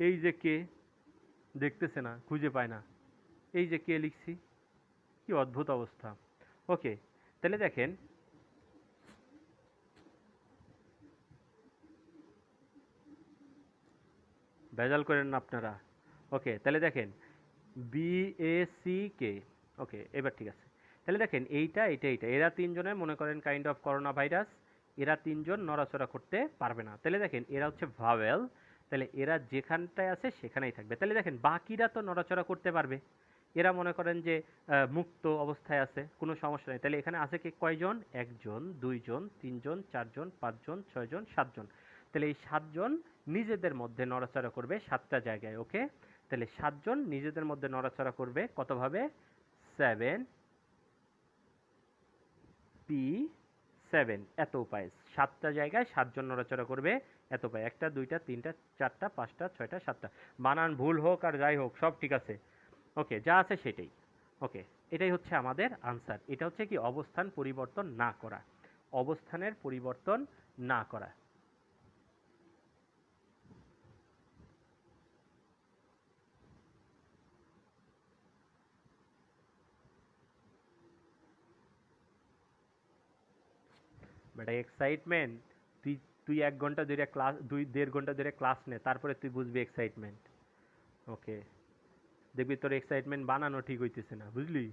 এই যে কে দেখতেছে না, খুঁজে পায় না, এই যে কে লিখছি, কি অদ্ভুত অবস্থা। ওকে, তাহলে দেখেন ভেজাল করেন না আপনারা। ওকে, তাহলে দেখেন বি এ সি কে। ওকে, এবার ঠিক আছে, তাহলে দেখেন এইটা এইটা এইটা, এরা তিনজনের মনে করেন কাইন্ড অফ করোনা ভাইরাস, এরা তিনজন নড়াচড়া করতে পারবে না। তাহলে দেখেন এরা হচ্ছে ভাওয়েল, তাহলে এরা যেখানটায় আছে সেখানেই থাকবে। তাহলে দেখেন বাকিরা তো নড়াচড়া করতে পারবে, এরা মনে করেন যে মুক্ত অবস্থায় আছে, কোনো সমস্যা নেই। তাহলে এখানে আছে কি কয়জন, একজন দুইজন তিনজন চারজন পাঁচজন ছয়জন সাতজন। তাহলে এই সাতজন নিজেদের মধ্যে নড়াচড়া করবে সাতটা জায়গায়। ওকে, তাহলে সাতজন নিজেদের মধ্যে নড়াচড়া করবে কতভাবে, 7 পি 7, এত উপায়, সাতটা জায়গায় সাতজন নড়াচড়া করবে এত উপায়, একটা দুইটা তিনটা চারটা পাঁচটা ছয়টা সাতটা। বানান ভুল হোক আর যাই হোক সব ঠিক আছে। ওকে, যা আছে সেটাই। ওকে, এটাই হচ্ছে আমাদের আনসার। এটা হচ্ছে কি অবস্থান পরিবর্তন না করা, অবস্থানের পরিবর্তন না করা। বেটা এক্সাইটমেন্ট, তুই তুই 1 ঘন্টা ধরে ক্লাস, 2 1/2 ঘন্টা ধরে ক্লাস নে, তারপরে তুই বুঝবি এক্সাইটমেন্ট। ওকে, দেখবি তোর এক্সাইটমেন্ট বানানো ঠিক হইতেছে না, বুঝলি?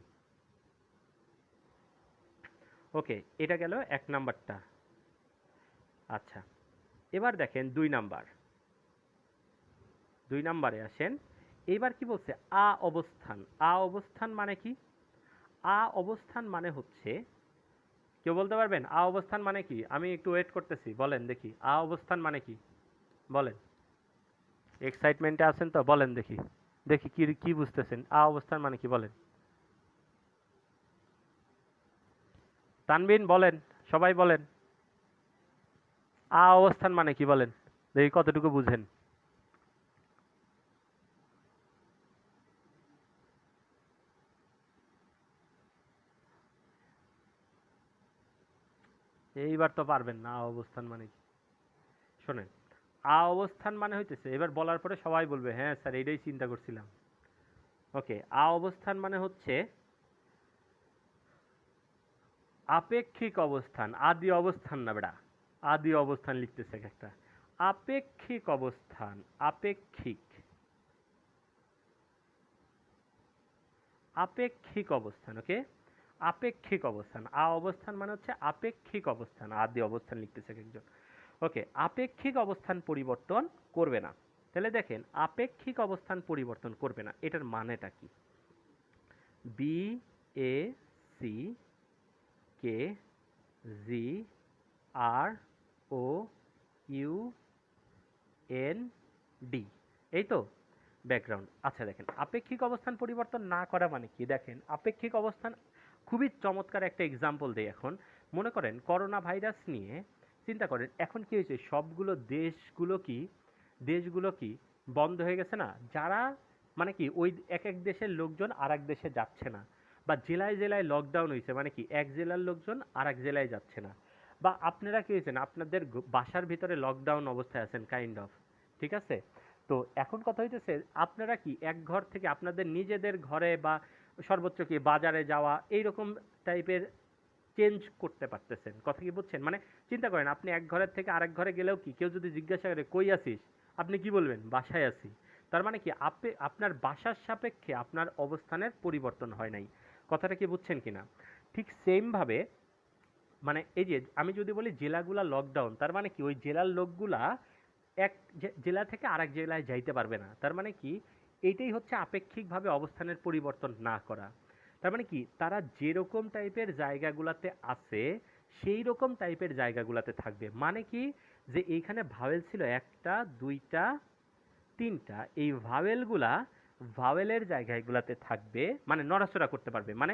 ওকে, এটা গেল 1 নাম্বারটা। আচ্ছা, এবার দেখেন 2 নাম্বার, 2 নাম্বারে আসেন। এইবার কি বলছে, আ অবস্থান। আ অবস্থান মানে কি? আ অবস্থান মানে হচ্ছে, কেউ বলতে পারবেন আ অবস্থান মানে কি? আমি একটু ওয়েট করতেছি, বলেন দেখি আ অবস্থান মানে কি, বলেন। এক্সাইটমেন্টে আছেন তো, বলেন দেখি, দেখি কি কি বুঝতেছেন আ অবস্থান মানে কি, বলেন। তানবিন বলেন, সবাই বলেন আ অবস্থান মানে কি, বলেন দেখি কতটুকু বুঝেন। এইবার তো পারবেন না আ অবস্থান মানে কি। শোনেন, আ অবস্থান মানে হইতেছে, এবার বলার পরে সবাই বলবে হ্যাঁ স্যার এটাই চিন্তা করছিলাম। ওকে, আ অবস্থান মানে হচ্ছে আপেক্ষিক অবস্থান, আদি অবস্থান না বেটা, আদি অবস্থান লিখতেছে একটা, আপেক্ষিক অবস্থান, আপেক্ষিক, আপেক্ষিক অবস্থান। ওকে, আপেক্ষিক অবস্থান, আ অবস্থান মানে হচ্ছে আপেক্ষিক অবস্থান, আদি অবস্থান লিখতেছে একজন। ওকে, আপেক্ষিক অবস্থান পরিবর্তন করবে না। তাহলে দেখেন আপেক্ষিক অবস্থান পরিবর্তন করবে না, এটার মানেটা কি? B A C K G R O U N D, এই তো ব্যাকগ্রাউন্ড। আচ্ছা দেখেন আপেক্ষিক অবস্থান পরিবর্তন না করা মানে কি, দেখেন আপেক্ষিক অবস্থান খুবই চমৎকার একটা এক্সাম্পল দেই এখন। মনে করেন করোনা ভাইরাস নিয়ে চিন্তা করেন, এখন কি হয়েছে, সবগুলো দেশগুলো কি বন্ধ হয়ে গেছে না? যারা মানে কি ওই এক এক দেশের লোকজন আর এক দেশে যাচ্ছে না, বা জেলায় জেলায় লকডাউন হয়েছে, মানে কি এক জেলার লোকজন আর এক জেলায় যাচ্ছে না, বা আপনারা কি হয়েছেন আপনাদের বাসার ভিতরে লকডাউন অবস্থায় আছেন কাইন্ড অফ, ঠিক আছে? তো এখন কথা হইতেছে আপনারা কি এক ঘর থেকে আপনাদের নিজেদের ঘরে বা সর্বোচ্চ কি বাজারে যাওয়া এইরকম টাইপের চেঞ্জ করতে পারতেছেন, কথা কি বুঝছেন? মানে চিন্তা করেন, আপনি এক ঘরের থেকে আরেক ঘরে গেলেও কি কেউ যদি জিজ্ঞাসা করে কই আছিস, আপনি কি বলবেন? বাসায় আছি। তার মানে কি আপনার বাসার সাপেক্ষে আপনার অবস্থানের পরিবর্তন হয় নাই, কথাটা কি বুঝছেন কিনা? ঠিক সেম ভাবে মানে এই যে আমি যদি বলি জেলাগুলা লকডাউন, তার মানে কি ওই জেলার লোকগুলা এক জেলা থেকে আরেক জেলায় যাইতে পারবে না, তার মানে কি এইটাই হচ্ছে আপেক্ষিকভাবে অবস্থানের পরিবর্তন না করা। তার মানে কি তারা যেরকম টাইপের জায়গাগুলাতে আছে সেই রকম টাইপের জায়গাগুলাতে থাকবে, মানে কি যে এইখানে ভাওয়েল ছিল একটা দুইটা তিনটা, এই ভাওয়েলের জায়গাগুলাতে থাকবে, মানে নড়াচড়া করতে পারবে, মানে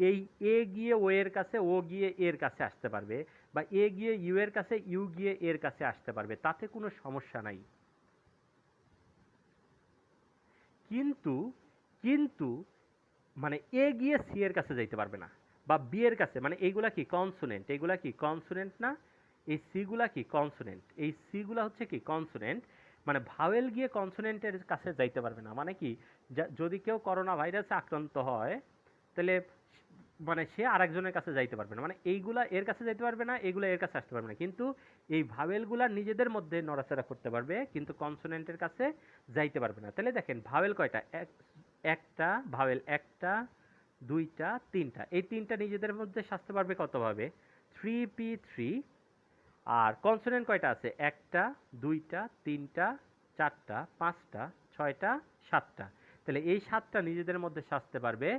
এই এ গিয়ে ও এর কাছে, ও গিয়ে এর কাছে আসতে পারবে, বা এ গিয়ে ইউ এর কাছে, ইউ গিয়ে এর কাছে আসতে পারবে, তাতে কোনো সমস্যা নাই। কিন্তু কিন্তু মানে এ গিয়ে সি এর কাছে যাইতে পারবে না, বা বি এর কাছে, মানে এইগুলা কি কনসোনেন্ট, এইগুলা কি কনসোনেন্ট না? এই সি গুলা কি কনসোনেন্ট, এই সি গুলা হচ্ছে কি কনসোনেন্ট, মানে ভাওয়েল গিয়ে কনসোনেন্টের কাছে যাইতে পারবে না, মানে কি যদি কেউ করোনা ভাইরাসে আক্রান্ত হয় তাহলে মানে সে আরেকজনের কাছে যাইতে পারবে না, মানে এইগুলা এর কাছে যাইতে পারবে না, এইগুলা এর কাছে আসতে পারবে না, কিন্তু এই ভাওয়েলগুলা নিজেদের মধ্যে নড়াচড়া করতে পারবে, কিন্তু কনসোনেন্টের কাছে যাইতে পারবে না। তাহলে দেখেন ভাওয়েল কয়টা, একটা ভাওয়েল, একটা দুইটা তিনটা, এই তিনটা নিজেদের মধ্যে সাজতে পারবে কতভাবে, 3p3। আর কনসোনেন্ট কয়টা আছে, একটা দুইটা তিনটা চারটা পাঁচটা ছয়টা সাতটা, তাহলে এই সাতটা নিজেদের মধ্যে সাজতে পারবে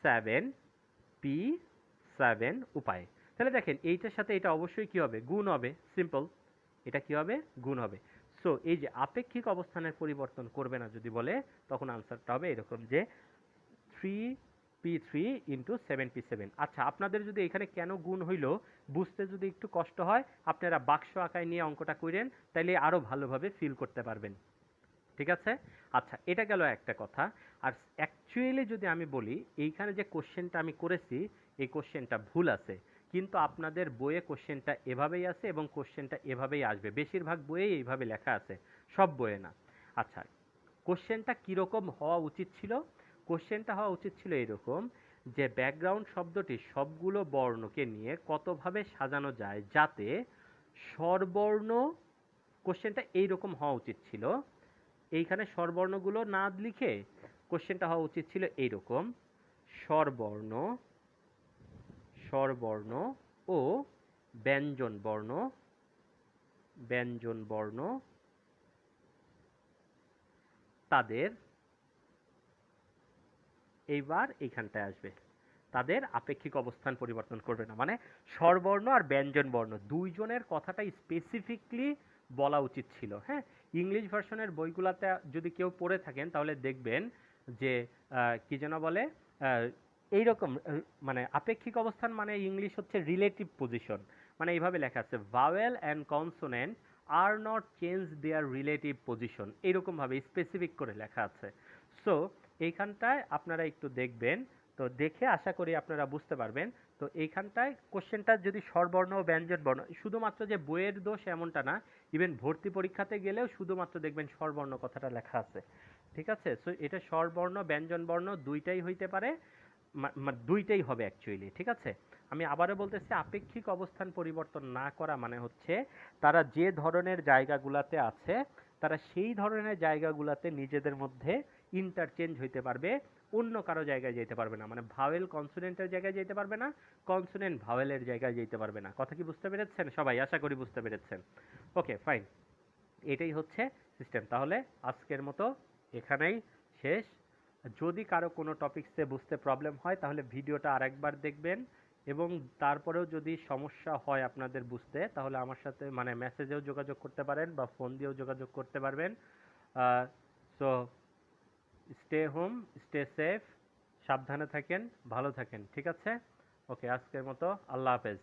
7p7 উপায়ে। তাহলে দেখেন এইটার সাথে এটা অবশ্যই কি হবে, গুণ হবে, সিম্পল, এটা কি হবে, গুণ হবে। সো এই যে আপেক্ষিক অবস্থানের পরিবর্তন করবে না যদি বলে, তখন আনসারটা হবে এরকম যে 3p3 ইন্টু 7p7। আচ্ছা, আপনাদের যদি এখানে কেন গুণ হইল বুঝতে যদি একটু কষ্ট হয়, আপনারা বাক্স আকায় নিয়ে অঙ্কটা করেন, তাইলে আরো ভালোভাবে ফিল করতে পারবেন, ঠিক আছে? আচ্ছা, এটা গেল একটা কথা। আর অ্যাকচুয়ালি যদি আমি বলি, এইখানে যে কোশ্চেনটা আমি করেছি এই কোশ্চেনটা ভুল আছে, কিন্তু আপনাদের বইয়ে কোশ্চেনটা এভাবেই আছে এবং কোশ্চেনটা এভাবেই আসবে, বেশিরভাগ বইয়ে এইভাবে লেখা আছে, সব বইয়ে না। আচ্ছা, কোশ্চেনটা কীরকম হওয়া উচিত ছিল? কোশ্চেনটা হওয়া উচিত ছিল এরকম যে ব্যাকগ্রাউন্ড শব্দটি সবগুলো বর্ণকে নিয়ে কতভাবে সাজানো যায় যাতে স্বরবর্ণ, কোশ্চেনটা এইরকম হওয়া উচিত ছিল, এইখানে স্বরবর্ণগুলো না লিখে কোশ্চেনটা হওয়া উচিত ছিল এইরকম, স্বরবর্ণ স্বরবর্ণ ও ব্যঞ্জন বর্ণ তাদের, এইবার এইখানটায় আসবে, তাদের আপেক্ষিক অবস্থান পরিবর্তন করবে না, মানে স্বরবর্ণ আর ব্যঞ্জন বর্ণ দুইজনের কথাটা স্পেসিফিকলি বলা উচিত ছিল। হ্যাঁ, ইংলিশ ভার্সনের বইগুলাতে যদি কেউ পড়ে থাকেন তাহলে দেখবেন যে কি যেন বলে, এইরকম মানে আপেক্ষিক অবস্থান মানে ইংলিশ হচ্ছে রিলেটিভ পজিশন, মানে এইভাবে লেখা আছে, vowel and consonant are not change their relative position, এইরকমভাবে স্পেসিফিক করে লেখা আছে। সো এইখানটায় আপনারা একটু দেখবেন, তো দেখে আশা করি আপনারা বুঝতে পারবেন। তো এইখানটায় কোশ্চেনটা যদি স্বরবর্ণ ও ব্যঞ্জন বর্ণ, শুধুমাত্র যে বইয়ের দোষ এমনটা না, ইভেন ভর্তি পরীক্ষাতে গেলেও শুধুমাত্র দেখবেন স্বরবর্ণ কথাটা লেখা আছে, ঠিক আছে? সো এটা স্বরবর্ণ ব্যঞ্জন বর্ণ দুইটাই হইতে পারে, দুইটাই হবে অ্যাকচুয়ালি, ঠিক আছে? আমি আবারও বলতেছি, আপেক্ষিক অবস্থান পরিবর্তন না করা মানে হচ্ছে তারা যে ধরনের জায়গাগুলাতে আছে তারা সেই ধরনের জায়গাগুলাতে নিজেদের মধ্যে ইন্টারচেঞ্জ হইতে পারবে, অন্য কারো জায়গায় যেতে পারবে না, মানে ভাওয়েল কনসোনেন্টের জায়গায় যেতে পারবে না, কনসোনেন্ট ভাওয়েলের জায়গায় যেতে পারবে না। কথা কি বুঝতে পেরেছেন সবাই? আশা করি বুঝতে পেরেছেন। ওকে, ফাইন, এটাই হচ্ছে সিস্টেম। তাহলে আজকের মতো এখানেই শেষ। যদি কারো কোনো টপিকসে বুঝতে প্রবলেম হয় তাহলে ভিডিওটা আরেকবার দেখবেন, এবং তারপরেও যদি সমস্যা হয় আপনাদের বুঝতে, তাহলে আমার সাথে মানে মেসেজেও যোগাযোগ করতে পারেন বা ফোন দিয়েও যোগাযোগ করতে পারবেন। So stay home, stay safe, সাবধানে থাকেন, ভালো থাকেন, ঠিক আছে? ওকে, আজকের মতো আল্লাহ হাফেজ।